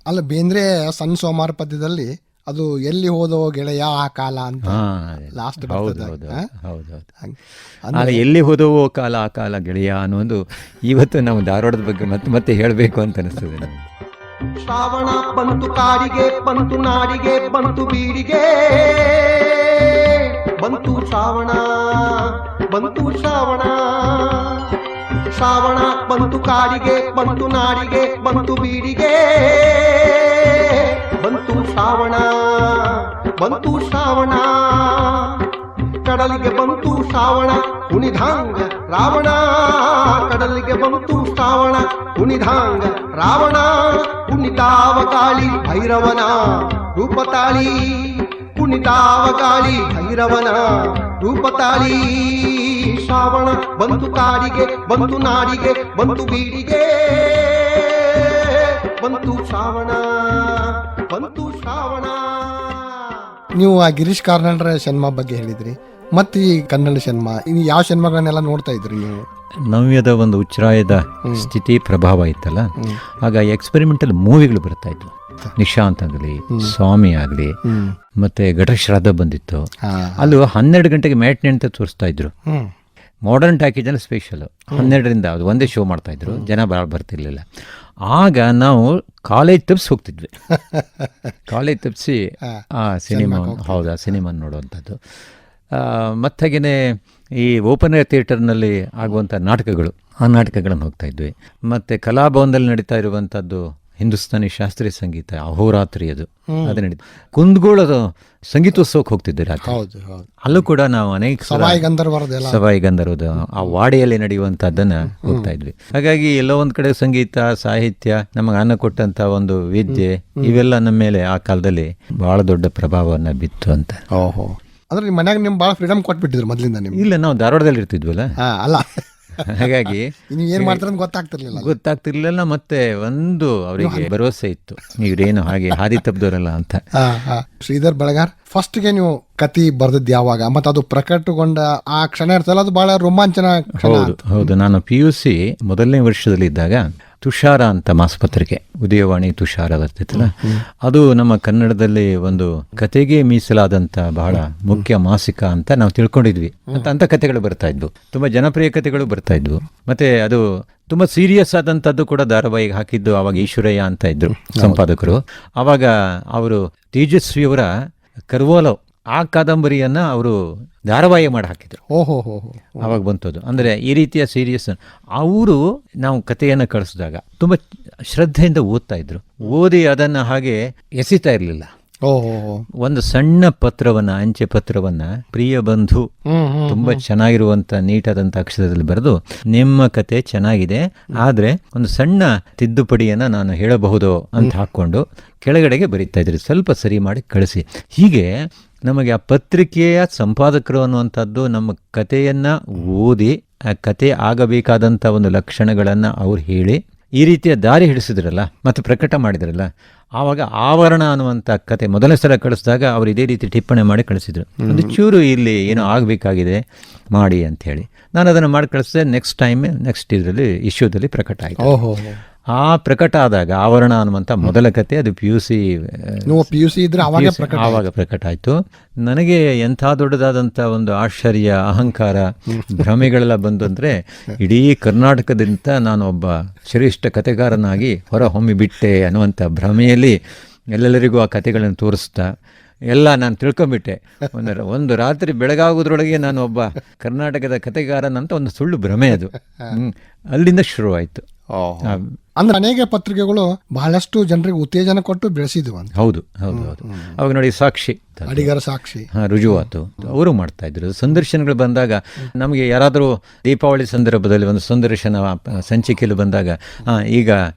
ಅಲ್ಲ, ಬೇಂದ್ರೆ ಸಣ್ಣ ಸೋಮಾರ ಪದ್ಯದಲ್ಲಿ ಅದು ಎಲ್ಲಿ ಹೋದೋ ಗೆಳೆಯ ಆ ಕಾಲ ಅಂತ ಲಾಸ್ಟ್. ಎಲ್ಲಿ ಹೋದವೋ ಕಾಲ ಆ ಕಾಲ ಗೆಳೆಯ ಅನ್ನೋದು ಇವತ್ತು ನಾವು ಧಾರವಾಡದ ಬಗ್ಗೆ ಮತ್ತೆ ಹೇಳಬೇಕು ಅಂತ ಅನಿಸ್ತದೆ ನಮಗೆ. ಶ್ರಾವಣ ಬಂತು ಕಾಡಿಗೆ, ಬಂತು ನಾಡಿಗೆ, ಬಂತು ಬೀಡಿಗೆ, ಬಂತು ಶ್ರಾವಣ, ಬಂತು ಶ್ರಾವಣ. ಶ್ರಾವಣ ಬಂತು ಕಾಡಿಗೆ, ಬಂತು ನಾಡಿಗೆ, ಬಂತು ಬೀಡಿಗೆ, ಬಂತು ಶ್ರಾವಣ, ಬಂತು ಶ್ರಾವಣ. ಕಡಲಿಗೆ ಬಂತು ಶ್ರಾವಣ ಕುಣಿಧಾಂಗ ರಾವಣ, ಕಡಲಿಗೆ ಬಂತು ಶ್ರಾವಣ ಕುಣಿಧಾಂಗ ರಾವಣ. ಕುಣಿತಾವ ಗಾಳಿ ಭೈರವನ ರೂಪತಾಳಿ, ಕುಣಿತಾವ ಗಾಳಿ ಭೈರವನ ರೂಪತಾಳಿ. ಶ್ರಾವಣ ಬಂತು ಕಾಡಿಗೆ, ಬಂತು ನಾಡಿಗೆ, ಬಂತು ಬೀಡಿಗೆ, ಬಂತು ಶ್ರಾವಣ, ಬಂತು ಶ್ರಾವಣ. ನೀವು ಆ ಗಿರೀಶ್ ಕಾರ್ನಾಡ್ರ ಸಿನಿಮಾ ಬಗ್ಗೆ ಹೇಳಿದ್ರಿ, ಮತ್ತೆ ಈ ಕನ್ನಡ ಸಿನಿಮಾ, ಇನ್ನು ಯಾವ ಸಿನಿಮಾಗಳನ್ನೆಲ್ಲ ನೋಡ್ತಾ ಇದ್ರಿ ನೀವು? ನವ್ಯದ ಒಂದು ಉಚ್ಛ್ರಾಯದ ಸ್ಥಿತಿ ಪ್ರಭಾವ ಇತ್ತಲ್ಲ, ಆಗ ಎಕ್ಸ್ಪೆರಿಮೆಂಟಲ್ ಮೂವಿಗಳು ಬರ್ತಾ ಇದ್ವು. ನಿಶಾಂತ್ ಆಗಲಿ, ಸ್ವಾಮಿ ಆಗಲಿ, ಮತ್ತೆ ಘಟಶ್ರಾದ್ದ ಬಂದಿತ್ತು. ಅಲ್ಲೂ 12 ಗಂಟೆಗೆ ಮ್ಯಾಟ್ನಿ ಅಂತ ತೋರಿಸ್ತಾ ಇದ್ರು. ಮಾಡರ್ನ್ ಟಾಕೀಸ್ ಅಲ್ಲಿ ಸ್ಪೆಷಲ್ 12ರಿಂದ ಅದು ಒಂದೇ ಶೋ ಮಾಡ್ತಾ ಇದ್ರು, ಜನ ಬರ್ತಿರ್ಲಿಲ್ಲ. ಆಗ ನಾವು ಕಾಲೇಜ್ ತಪ್ಪಿಸಿ ಹೋಗ್ತಿದ್ವಿ. ಕಾಲೇಜ್ ತಪ್ಪಿಸಿ ಆ ಸಿನಿಮಾ, ಹೌದಾ, ಸಿನಿಮಾ ನೋಡುವಂಥದ್ದು. ಮತ್ತಾಗೇ ಈ ಓಪನ್ ಏರ್ ಥಿಯೇಟರ್ನಲ್ಲಿ ಆಗುವಂಥ ನಾಟಕಗಳು, ಆ ನಾಟಕಗಳನ್ನು ಹೋಗ್ತಾ ಇದ್ವಿ. ಮತ್ತು ಕಲಾಭವನದಲ್ಲಿ ನಡೀತಾ ಇರುವಂಥದ್ದು ಹಿಂದೂಸ್ತಾನಿ ಶಾಸ್ತ್ರೀಯ ಸಂಗೀತ, ಅಹೋರಾತ್ರಿ ಅದು ನಡೀತು. ಕುಂದಗೋಳದ ಸಂಗೀತೋತ್ಸವಕ್ಕೆ ಹೋಗ್ತಿದ್ದೆ ರಾತ್ರಿ. ಅಲ್ಲೂ ಕೂಡ ನಾವು ಅನೇಕ ಸವಾಯಿ ಗಂಧರ್ವದ ಆ ವಾಡಿಯಲ್ಲಿ ನಡೆಯುವಂಥದ್ದನ್ನು ಹೋಗ್ತಾ ಇದ್ವಿ. ಹಾಗಾಗಿ ಎಲ್ಲೋ ಒಂದು ಕಡೆ ಸಂಗೀತ, ಸಾಹಿತ್ಯ, ನಮಗೆ ಅನ್ನ ಕೊಟ್ಟಂತ ಒಂದು ವಿದ್ಯೆ, ಇವೆಲ್ಲ ನಮ್ಮ ಮೇಲೆ ಆ ಕಾಲದಲ್ಲಿ ಬಹಳ ದೊಡ್ಡ ಪ್ರಭಾವವನ್ನು ಬಿತ್ತು ಅಂತ. ಓಹೋ, ಅಂದ್ರೆ ನಿಮ್ಮ ಮನ್ಯಾಗ ನಿಮ್ಗೆ ಭಾಳ ಫ್ರೀಡಮ್ ಕೊಟ್ಬಿಟ್ಟಿದ್ರು ಮೊದಲಿಂದ ನಿಮ್ಗೆ? ಇಲ್ಲ, ನಾವು ಧಾರವಾಡದಲ್ಲಿ ಇರ್ತಿದ್ವಲ್ಲ, ಅಲ್ಲ ಹಾಗಾಗಿ ಏನ್ ಮಾಡ್ತಾರೆ ಗೊತ್ತಾಗ್ತಿರ್ಲಿಲ್ಲ. ಮತ್ತೆ ಒಂದು ಅವರಿಗೆ ಭರವಸೆ ಇತ್ತು, ಇವ್ರೇನು ಹಾಗೆ ಹಾದಿ ತಪ್ಪದವರಲ್ಲ ಅಂತ. ಶ್ರೀಧರ್ ಬೆಳಗಾರ್, ಫಸ್ಟ್ಗೆ ನೀವು ಕತಿ ಬರ್ದದ್ದು ಯಾವಾಗ, ಮತ್ತೆ ಅದು ಪ್ರಕಟಗೊಂಡ ಆ ಕ್ಷಣ ಇರ್ತಲ್ಲ, ಅದು ಬಹಳ ರೋಮಾಂಚನ. ಹೌದು. ನಾನು PUC ಮೊದಲನೇ ವರ್ಷದಲ್ಲಿ ಇದ್ದಾಗ ತುಷಾರ ಅಂತ ಮಾಸಪತ್ರಿಕೆ, ಉದಯವಾಣಿ ತುಷಾರ ಬರ್ತಿತ್ತಲ್ಲ, ಅದು ನಮ್ಮ ಕನ್ನಡದಲ್ಲಿ ಒಂದು ಕತೆಗೆ ಮೀಸಲಾದಂಥ ಬಹಳ ಮುಖ್ಯ ಮಾಸಿಕ ಅಂತ ನಾವು ತಿಳ್ಕೊಂಡಿದ್ವಿ. ಅಂತ ಕತೆಗಳು ಬರ್ತಾ ಇದ್ವು, ತುಂಬ ಜನಪ್ರಿಯ ಕತೆಗಳು ಬರ್ತಾ ಇದ್ವು. ಮತ್ತೆ ಅದು ತುಂಬ ಸೀರಿಯಸ್ ಆದಂಥದ್ದು ಕೂಡ ಧಾರಾವಾಹಿಗೆ ಹಾಕಿದ್ದು. ಆವಾಗ ಈಶ್ವರಯ್ಯ ಅಂತ ಇದ್ರು ಸಂಪಾದಕರು. ಆವಾಗ ಅವರು ತೇಜಸ್ವಿಯವರ ಕರ್ವಾಲೋ ಆ ಕಾದಂಬರಿಯನ್ನ ಅವರು ಧಾರಾವಾಹಿ ಮಾಡಿ ಹಾಕಿದ್ರು. ಆವಾಗ ಬಂತದ್ದು. ಅಂದರೆ ಈ ರೀತಿಯ ಸೀರಿಯಸ್ ಅವರು ನಾವು ಕಥೆಯನ್ನು ಕಳಿಸಿದಾಗ ತುಂಬ ಶ್ರದ್ಧೆಯಿಂದ ಓದ್ತಾ ಇದ್ರು. ಓದಿ ಅದನ್ನು ಹಾಗೆ ಎಸಿತಾ ಇರಲಿಲ್ಲ. ಒಂದು ಸಣ್ಣ ಪತ್ರವನ್ನ, ಅಂಚೆ ಪತ್ರವನ್ನ, ಪ್ರಿಯ ಬಂಧು, ತುಂಬಾ ಚೆನ್ನಾಗಿರುವಂತ ನೀಟಾದಂತ ಅಕ್ಷರದಲ್ಲಿ ಬರೆದು, ನಿಮ್ಮ ಕತೆ ಚೆನ್ನಾಗಿದೆ, ಆದ್ರೆ ಒಂದು ಸಣ್ಣ ತಿದ್ದುಪಡಿಯನ್ನ ನಾನು ಹೇಳಬಹುದು ಅಂತ ಹಾಕೊಂಡು ಕೆಳಗಡೆಗೆ ಬರೀತಾ ಇದ್ರಿ, ಸ್ವಲ್ಪ ಸರಿ ಮಾಡಿ ಕಳಿಸಿ. ಹೀಗೆ ನಮಗೆ ಆ ಪತ್ರಿಕೆಯ ಸಂಪಾದಕರು ಅನ್ನುವಂಥದ್ದು ನಮ್ಮ ಕಥೆಯನ್ನು ಓದಿ ಆ ಕತೆ ಆಗಬೇಕಾದಂಥ ಒಂದು ಲಕ್ಷಣಗಳನ್ನು ಅವ್ರು ಹೇಳಿ ಈ ರೀತಿಯ ದಾರಿ ಹಿಡಿಸಿದ್ರಲ್ಲ ಮತ್ತು ಪ್ರಕಟ ಮಾಡಿದ್ರಲ್ಲ, ಆವಾಗ ಆವರಣ ಅನ್ನುವಂಥ ಕತೆ ಮೊದಲನೇ ಸಲ ಕಳಿಸಿದಾಗ ಅವ್ರು ಇದೇ ರೀತಿ ಟಿಪ್ಪಣಿ ಮಾಡಿ ಕಳಿಸಿದ್ರು. ಒಂದು ಚೂರು ಇಲ್ಲಿ ಏನೋ ಆಗಬೇಕಾಗಿದೆ ಮಾಡಿ ಅಂಥೇಳಿ ನಾನು ಅದನ್ನು ಮಾಡಿ ಕಳಿಸಿದೆ. ನೆಕ್ಸ್ಟ್ ಇದರಲ್ಲಿ ಇಶ್ಯೂದಲ್ಲಿ ಪ್ರಕಟ ಆಯಿತು. ಓಹೋ, ಆ ಪ್ರಕಟ ಆದಾಗ ಆವರಣ ಅನ್ನುವಂಥ ಮೊದಲ ಕತೆ ಅದು PUC ಇದ್ರೆ ಆವಾಗ ಪ್ರಕಟ ಆಯಿತು. ನನಗೆ ಎಂಥ ದೊಡ್ಡದಾದಂಥ ಒಂದು ಆಶ್ಚರ್ಯ, ಅಹಂಕಾರ, ಭ್ರಮೆಗಳೆಲ್ಲ ಬಂದು ಅಂದರೆ ಇಡೀ ಕರ್ನಾಟಕದಿಂದ ನಾನು ಒಬ್ಬ ಶ್ರೇಷ್ಠ ಕತೆಗಾರನಾಗಿ ಹೊರ ಹೊಮ್ಮಿಬಿಟ್ಟೆ ಅನ್ನುವಂಥ ಭ್ರಮೆಯಲ್ಲಿ ಎಲ್ಲರಿಗೂ ಆ ಕತೆಗಳನ್ನು ತೋರಿಸ್ತಾ ಎಲ್ಲ ನಾನು ತಿಳ್ಕೊಂಬಿಟ್ಟೆ. ಒಂದು ರಾತ್ರಿ ಬೆಳಗಾಗೋದ್ರೊಳಗೆ ನಾನು ಒಬ್ಬ ಕರ್ನಾಟಕದ ಕತೆಗಾರನಂತ ಒಂದು ಸುಳ್ಳು ಭ್ರಮೆ ಅದು. ಅಲ್ಲಿಂದ ಶುರುವಾಯಿತು. ಅಂದ್ರೆ ಅನೇಕ ಪತ್ರಿಕೆಗಳು ಬಹಳಷ್ಟು ಜನರಿಗೆ ಉತ್ತೇಜನ ಕೊಟ್ಟು ಬೆಳೆಸಿದ್ವು ಅಂತ. ಹೌದು. ಅವಾಗ ನೋಡಿ ಸಾಕ್ಷಿ, ಅಡಿಗರ ಸಾಕ್ಷಿ, ರುಜುವಾತು ಅವರು ಮಾಡ್ತಾ ಇದ್ರು. ಸಂದರ್ಶನಗಳು ಬಂದಾಗ ನಮಗೆ ಯಾರಾದರೂ ದೀಪಾವಳಿ ಸಂದರ್ಭದಲ್ಲಿ ಒಂದು ಸಂದರ್ಶನ ಸಂಚಿಕೆಯಲ್ಲಿ ಬಂದಾಗ ಈಗ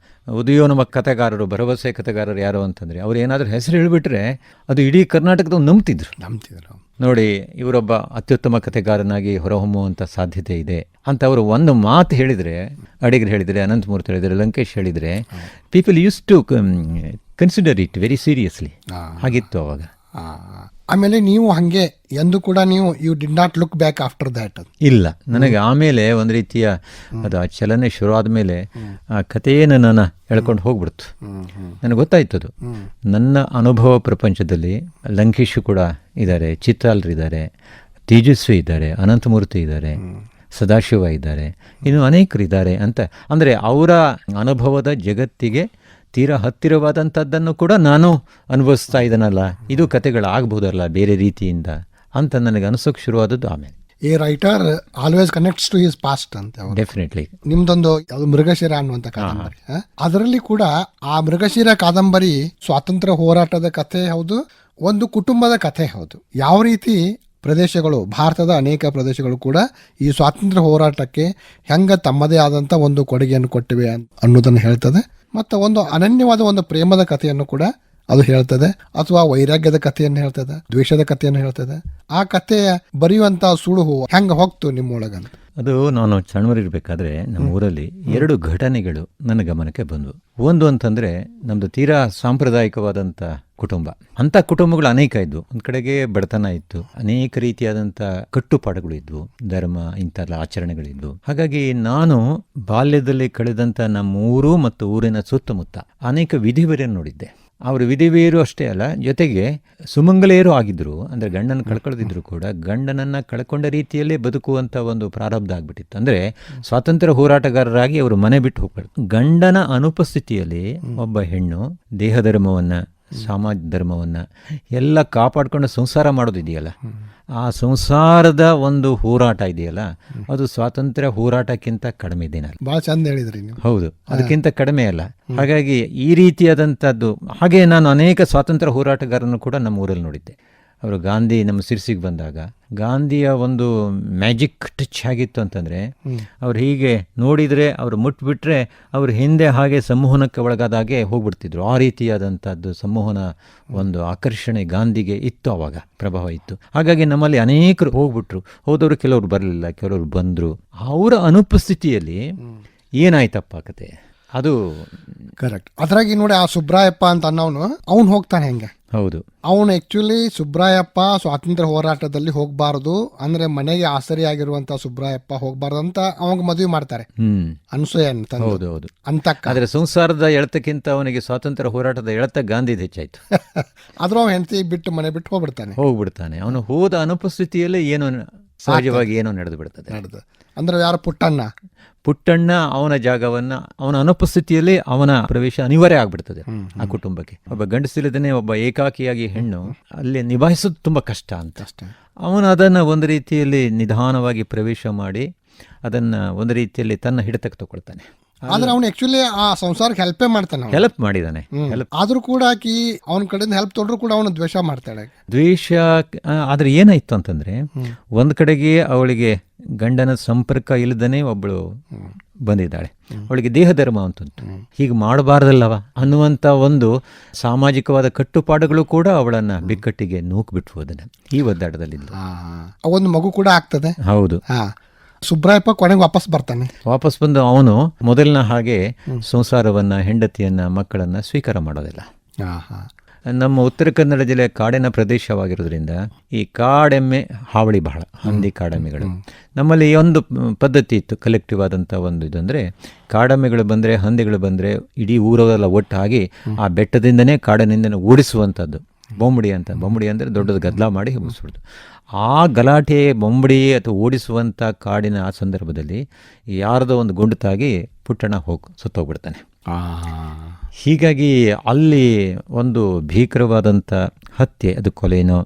ಉದಯೋನ್ಮ ಕಥೆಗಾರರು, ಭರವಸೆ ಕಥೆಗಾರರು ಯಾರು ಅಂತಂದರೆ ಅವ್ರು ಏನಾದರೂ ಹೆಸರು ಹೇಳಿಬಿಟ್ರೆ ಅದು ಇಡೀ ಕರ್ನಾಟಕದವ್ರು ನಂಬ್ತಿದ್ರು. ನೋಡಿ ಇವರೊಬ್ಬ ಅತ್ಯುತ್ತಮ ಕಥೆಗಾರನಾಗಿ ಹೊರಹೊಮ್ಮುವಂಥ ಸಾಧ್ಯತೆ ಇದೆ ಅಂತ ಅವರು ಒಂದು ಮಾತು ಹೇಳಿದರೆ, ಅಡಿಗರು ಹೇಳಿದರೆ, ಅನಂತಮೂರ್ತಿ ಹೇಳಿದರೆ, ಲಂಕೇಶ್ ಹೇಳಿದರೆ, people use to consider it very seriously. ಹಾಗಿತ್ತು ಅವಾಗ. ಆಮೇಲೆ ನೀವು ಹಾಗೆ ಎಂದು ಕೂಡ ನೀವು you did not look back after that? ಇಲ್ಲ, ನನಗೆ ಆಮೇಲೆ ಒಂದು ರೀತಿಯ ಅದು ಆ ಚಲನೆ ಶುರು ಆದಮೇಲೆ ಆ ಕಥೆಯನ್ನು ನಾನು ಹೇಳ್ಕೊಂಡು ಹೋಗ್ಬಿಡ್ತು. ನನಗೆ ಗೊತ್ತಾಯ್ತು ಅದು ನನ್ನ ಅನುಭವ ಪ್ರಪಂಚದಲ್ಲಿ ಲಂಕೇಶು ಕೂಡ ಇದ್ದಾರೆ, ಚಿತ್ತಾಲ್ರಿದ್ದಾರೆ, ತೇಜಸ್ವಿ ಇದ್ದಾರೆ, ಅನಂತಮೂರ್ತಿ ಇದ್ದಾರೆ, ಸದಾಶಿವ ಇದ್ದಾರೆ, ಇನ್ನು ಅನೇಕರಿದ್ದಾರೆ ಅಂತ. ಅಂದರೆ ಅವರ ಅನುಭವದ ಜಗತ್ತಿಗೆ ತೀರಾ ಹತ್ತಿರವಾದಂಥದ್ದನ್ನು ಕೂಡ ನಾನು ಅನುಭವಿಸ್ತಾ ಇದ್ದಾನಲ್ಲ, ಇದು ಕತೆಗಳಾಗಬಹುದಲ್ಲ ಬೇರೆ ರೀತಿಯಿಂದ ಅಂತ ನನಗೆ ಅನಿಸೋಕೆ ಶುರುವಾದದ್ದು ಆಮೇಲೆ. ಈ writer always connects to his past ಅಂತ. ಡೆಫಿನೆಟ್ಲಿ. ನಿಮ್ದೊಂದು ಮೃಗಶಿರ ಅನ್ನುವಂಥ ಕಾದಂಬರಿ, ಅದರಲ್ಲಿ ಕೂಡ ಆ ಮೃಗಶಿರ ಕಾದಂಬರಿ ಸ್ವಾತಂತ್ರ್ಯ ಹೋರಾಟದ ಕಥೆ ಹೌದು, ಒಂದು ಕುಟುಂಬದ ಕಥೆ ಹೌದು. ಯಾವ ರೀತಿ ಪ್ರದೇಶಗಳು, ಭಾರತದ ಅನೇಕ ಪ್ರದೇಶಗಳು ಕೂಡ ಈ ಸ್ವಾತಂತ್ರ್ಯ ಹೋರಾಟಕ್ಕೆ ಹೆಂಗ ತಮ್ಮದೇ ಆದಂಥ ಒಂದು ಕೊಡುಗೆಯನ್ನು ಕೊಟ್ಟಿವೆ ಅನ್ನೋದನ್ನು ಹೇಳ್ತದೆ. ಮತ್ತು ಒಂದು ಅನನ್ಯವಾದ ಒಂದು ಪ್ರೇಮದ ಕಥೆಯನ್ನು ಕೂಡ ಅದು ಹೇಳ್ತದೆ, ಅಥವಾ ವೈರಾಗ್ಯದ ಕಥೆಯನ್ನು ಹೇಳ್ತದೆ, ದ್ವೇಷದ ಕಥೆಯನ್ನು ಹೇಳ್ತದೆ. ಆ ಕಥೆಯ ಬರೆಯುವಂಥ ಸುಳುಹು ಹೆಂಗೆ ಹೋಗ್ತು ನಿಮ್ಮೊಳಗಂತ? ಅದು ನಾನು ಸಣ್ಣವರಿರ್ಬೇಕಾದ್ರೆ ನಮ್ಮ ಊರಲ್ಲಿ 2 ಘಟನೆಗಳು ನನ್ನ ಗಮನಕ್ಕೆ ಬಂದವು. ಒಂದು ಅಂತಂದರೆ ನಮ್ಮದು ತೀರಾ ಸಾಂಪ್ರದಾಯಿಕವಾದಂಥ ಕುಟುಂಬ. ಅಂಥ ಕುಟುಂಬಗಳು ಅನೇಕ ಇದ್ವು. ಒಂದು ಕಡೆಗೆ ಬಡತನ ಇತ್ತು, ಅನೇಕ ರೀತಿಯಾದಂಥ ಕಟ್ಟುಪಾಡುಗಳು ಇದ್ವು, ಧರ್ಮ ಇಂಥ ಆಚರಣೆಗಳಿದ್ವು. ಹಾಗಾಗಿ ನಾನು ಬಾಲ್ಯದಲ್ಲಿ ಕಳೆದಂಥ ನಮ್ಮ ಊರು ಮತ್ತು ಊರಿನ ಸುತ್ತಮುತ್ತ ಅನೇಕ ವಿಧಿವರಿಯನ್ನು ನೋಡಿದ್ದೆ. ಅವರು ವಿಧಿವೀರು ಅಷ್ಟೇ ಅಲ್ಲ, ಜೊತೆಗೆ ಸುಮಂಗಲೆಯರು ಆಗಿದ್ದರು. ಅಂದರೆ ಗಂಡನ ಕಳ್ಕೊಳ್ಳದಿದ್ರು ಕೂಡ ಗಂಡನನ್ನು ಕಳ್ಕೊಂಡ ರೀತಿಯಲ್ಲೇ ಬದುಕುವಂಥ ಒಂದು ಪ್ರಾರಬ್ಧ ಆಗಿಬಿಟ್ಟಿತ್ತು. ಅಂದರೆ ಸ್ವಾತಂತ್ರ್ಯ ಹೋರಾಟಗಾರರಾಗಿ ಅವರು ಮನೆ ಬಿಟ್ಟು ಹೋಗ್ಬಾರ್ದು. ಗಂಡನ ಅನುಪಸ್ಥಿತಿಯಲ್ಲಿ ಒಬ್ಬ ಹೆಣ್ಣು ದೇಹ ಧರ್ಮವನ್ನು, ಸಮಾಜ ಧರ್ಮವನ್ನು ಎಲ್ಲ ಕಾಪಾಡ್ಕೊಂಡು ಸಂಸಾರ ಮಾಡೋದಿದೆಯಲ್ಲ, ಆ ಸಂಸಾರದ ಒಂದು ಹೋರಾಟ ಇದೆಯಲ್ಲ, ಅದು ಸ್ವಾತಂತ್ರ್ಯ ಹೋರಾಟಕ್ಕಿಂತ ಕಡಿಮೆ ಇದೆಯಲ್ಲ. ಭಾಳ ಚಂದ ಹೇಳಿದ್ರಿ ನೀವು. ಹೌದು, ಅದಕ್ಕಿಂತ ಕಡಿಮೆ ಅಲ್ಲ. ಹಾಗಾಗಿ ಈ ರೀತಿಯಾದಂಥದ್ದು. ಹಾಗೆ ನಾನು ಅನೇಕ ಸ್ವಾತಂತ್ರ್ಯ ಹೋರಾಟಗಾರನ್ನು ಕೂಡ ನಮ್ಮ ಊರಲ್ಲಿ ನೋಡಿದ್ದೆ. ಅವರು ಗಾಂಧಿ ನಮ್ಮ ಸಿರ್ಸಿಗೆ ಬಂದಾಗ ಗಾಂಧಿಯ ಒಂದು ಮ್ಯಾಜಿಕ್ ಟಚ್ ಆಗಿತ್ತು ಅಂತಂದರೆ, ಅವ್ರು ಹೀಗೆ ನೋಡಿದರೆ ಅವರು ಮುಟ್ಬಿಟ್ರೆ ಅವ್ರ ಹಿಂದೆ ಹಾಗೆ ಸಂಮೋಹನಕ್ಕೆ ಒಳಗಾದಾಗೆ ಹೋಗ್ಬಿಡ್ತಿದ್ರು. ಆ ರೀತಿಯಾದಂಥದ್ದು ಸಂಮೋಹನ ಒಂದು ಆಕರ್ಷಣೆ ಗಾಂಧಿಗೆ ಇತ್ತು, ಆವಾಗ ಪ್ರಭಾವ ಇತ್ತು. ಹಾಗಾಗಿ ನಮ್ಮಲ್ಲಿ ಅನೇಕರು ಹೋಗ್ಬಿಟ್ರು. ಹೋದವರು ಕೆಲವರು ಬರಲಿಲ್ಲ, ಕೆಲವರು ಬಂದರು. ಅವರ ಅನುಪಸ್ಥಿತಿಯಲ್ಲಿ ಏನಾಯ್ತಪ್ಪ ಕತೆ, ಅದು ಕರೆಕ್ಟ್. ಅದ್ರಾಗಿ ನೋಡಿ, ಆ ಸುಬ್ರಾಯಪ್ಪ ಅಂತ ಅನ್ನೋನು ಅವ್ನು ಹೋಗ್ತಾನೆ ಹೆಂಗೆ. ಹೌದು, ಅವನು ಆಕ್ಚುಲಿ ಸುಬ್ರಾಯಪ್ಪ ಸ್ವಾತಂತ್ರ್ಯ ಹೋರಾಟದಲ್ಲಿ ಹೋಗ್ಬಾರ್ದು, ಅಂದ್ರೆ ಮನೆಗೆ ಆಸರಿಯಾಗಿರುವಂತ ಸುಬ್ರಾಯಪ್ಪ ಹೋಗ್ಬಾರ್ದು ಅಂತ ಅವಾಗ ಮದುವೆ ಮಾಡ್ತಾರೆ ಅನ್ಸೂಯ ಅಂತ. ಹೌದು. ಆದ್ರೆ ಸಂಸಾರದ ಎಳೆತಕ್ಕಿಂತ ಅವನಿಗೆ ಸ್ವಾತಂತ್ರ್ಯ ಹೋರಾಟದ ಎಳೆತ ಗಾಂಧಿದು ಹೆಚ್ಚಾಯ್ತು. ಆದ್ರೂ ಅವನು ಹೆಂಡತಿ ಬಿಟ್ಟು ಮನೆ ಬಿಟ್ಟು ಹೋಗ್ಬಿಡ್ತಾನೆ. ಅವನು ಹೋದ ಅನುಪಸ್ಥಿತಿಯಲ್ಲೇ ಏನೋ ಸಹಜವಾಗಿ ಏನೋ ನಡೆದು ಬಿಡ್ತದೆ. ಅಂದ್ರೆ ಯಾರು ಪುಟ್ಟಣ್ಣ ಅವನ ಜಾಗವನ್ನ, ಅವನ ಅನುಪಸ್ಥಿತಿಯಲ್ಲಿ ಅವನ ಪ್ರವೇಶ ಅನಿವಾರ್ಯ ಆಗ್ಬಿಡ್ತದೆ ಆ ಕುಟುಂಬಕ್ಕೆ. ಒಬ್ಬ ಗಂಡಸಿಲ್ಲದೇ ಒಬ್ಬ ಏಕಾಕಿಯಾಗಿ ಹೆಣ್ಣು ಅಲ್ಲಿ ನಿಭಾಯಿಸೋದು ತುಂಬಾ ಕಷ್ಟ ಅಂತ. ಅವನು ಅದನ್ನು ಒಂದು ರೀತಿಯಲ್ಲಿ ನಿಧಾನವಾಗಿ ಪ್ರವೇಶ ಮಾಡಿ ಅದನ್ನ ಒಂದು ರೀತಿಯಲ್ಲಿ ತನ್ನ ಹಿಡಿತಕ್ಕೆ ತಗೊಳ್ತಾನೆ. ಆದ್ರೆ ಅವನು ಆಕ್ಚುಲಿ ಆ ಸಂಸಾರಕ್ಕೆ ಹೆಲ್ಪ್ ಮಾಡಿದಾನೆ. ಆದ್ರೂ ಕೂಡ ಆಕಿ ಅವನ ಕಡೆಯಿಂದ ಹೆಲ್ಪ್ ತೊಗೊಂಡ್ರು ಕೂಡ ಅವನು ದ್ವೇಷ ಮಾಡ್ತಾಳೆ. ಆದ್ರೆ ಏನಾಯ್ತು ಅಂತಂದ್ರೆ, ಒಂದ್ ಕಡೆಗೆ ಅವಳಿಗೆ ಗಂಡನ ಸಂಪರ್ಕ ಇಲ್ಲದನೆ ಒಬ್ಬಳು ಬಂದಿದ್ದಾಳೆ. ಅವಳಿಗೆ ದೇಹ ಧರ್ಮ ಅಂತುಂಟು, ಹೀಗೆ ಮಾಡಬಾರ್ದಲ್ಲವ ಅನ್ನುವಂಥ ಒಂದು ಸಾಮಾಜಿಕವಾದ ಕಟ್ಟುಪಾಡುಗಳು ಕೂಡ ಅವಳನ್ನು ಬಿಕ್ಕಟ್ಟಿಗೆ ನೂಕ್ಬಿಟ್ವು ಅದನ್ನು ಈ ಒದ್ದಾಟದಲ್ಲಿದ್ದು. ಒಂದು ಮಗು ಕೂಡ ಆಗ್ತದೆ. ಹೌದು. ಸುಬ್ರಾಯಪ್ಪ ಕೊನೆಗೆ ವಾಪಸ್ ಬರ್ತಾನೆ. ವಾಪಸ್ ಬಂದು ಅವನು ಮೊದಲಿನ ಹಾಗೆ ಸಂಸಾರವನ್ನು, ಹೆಂಡತಿಯನ್ನು, ಮಕ್ಕಳನ್ನು ಸ್ವೀಕಾರ ಮಾಡೋದಿಲ್ಲ. ನಮ್ಮ ಉತ್ತರ ಕನ್ನಡ ಜಿಲ್ಲೆಯ ಕಾಡಿನ ಪ್ರದೇಶವಾಗಿರೋದ್ರಿಂದ ಈ ಕಾಡೆಮ್ಮೆ ಹಾವಳಿ ಬಹಳ, ಹಂದಿ ಕಾಡೆಮ್ಮೆಗಳು. ನಮ್ಮಲ್ಲಿ ಒಂದು ಪದ್ಧತಿ ಇತ್ತು, ಕಲೆಕ್ಟಿವ್ ಆದಂಥ ಒಂದು ಇದು ಅಂದರೆ, ಕಾಡೆಮ್ಮೆಗಳು ಬಂದರೆ, ಹಂದಿಗಳು ಬಂದರೆ ಇಡೀ ಊರವರೆಲ್ಲ ಒಟ್ಟಾಗಿ ಆ ಬೆಟ್ಟದಿಂದನೇ ಕಾಡಿನಿಂದನೇ ಓಡಿಸುವಂಥದ್ದು. ಬೊಂಬಡಿ ಅಂತ, ಬೊಂಬಡಿ ಅಂದರೆ ದೊಡ್ಡದು ಗದ್ದಲ ಮಾಡಿ ಮುಗಿಸ್ಬಿಡ್ತು. ಆ ಗಲಾಟೆ ಬೊಂಬಡಿ ಅಥವಾ ಓಡಿಸುವಂಥ ಕಾಡಿನ ಆ ಸಂದರ್ಭದಲ್ಲಿ ಯಾರದೋ ಒಂದು ಗುಂಡು ತಾಗಿ ಪುಟ್ಟಣ ಸತ್ತೋಗ್ಬಿಡ್ತಾನೆ. ಹೀಗಾಗಿ ಅಲ್ಲಿ ಒಂದು ಭೀಕರವಾದಂಥ ಹತ್ಯೆ, ಅದು ಕೊಲೆನೋ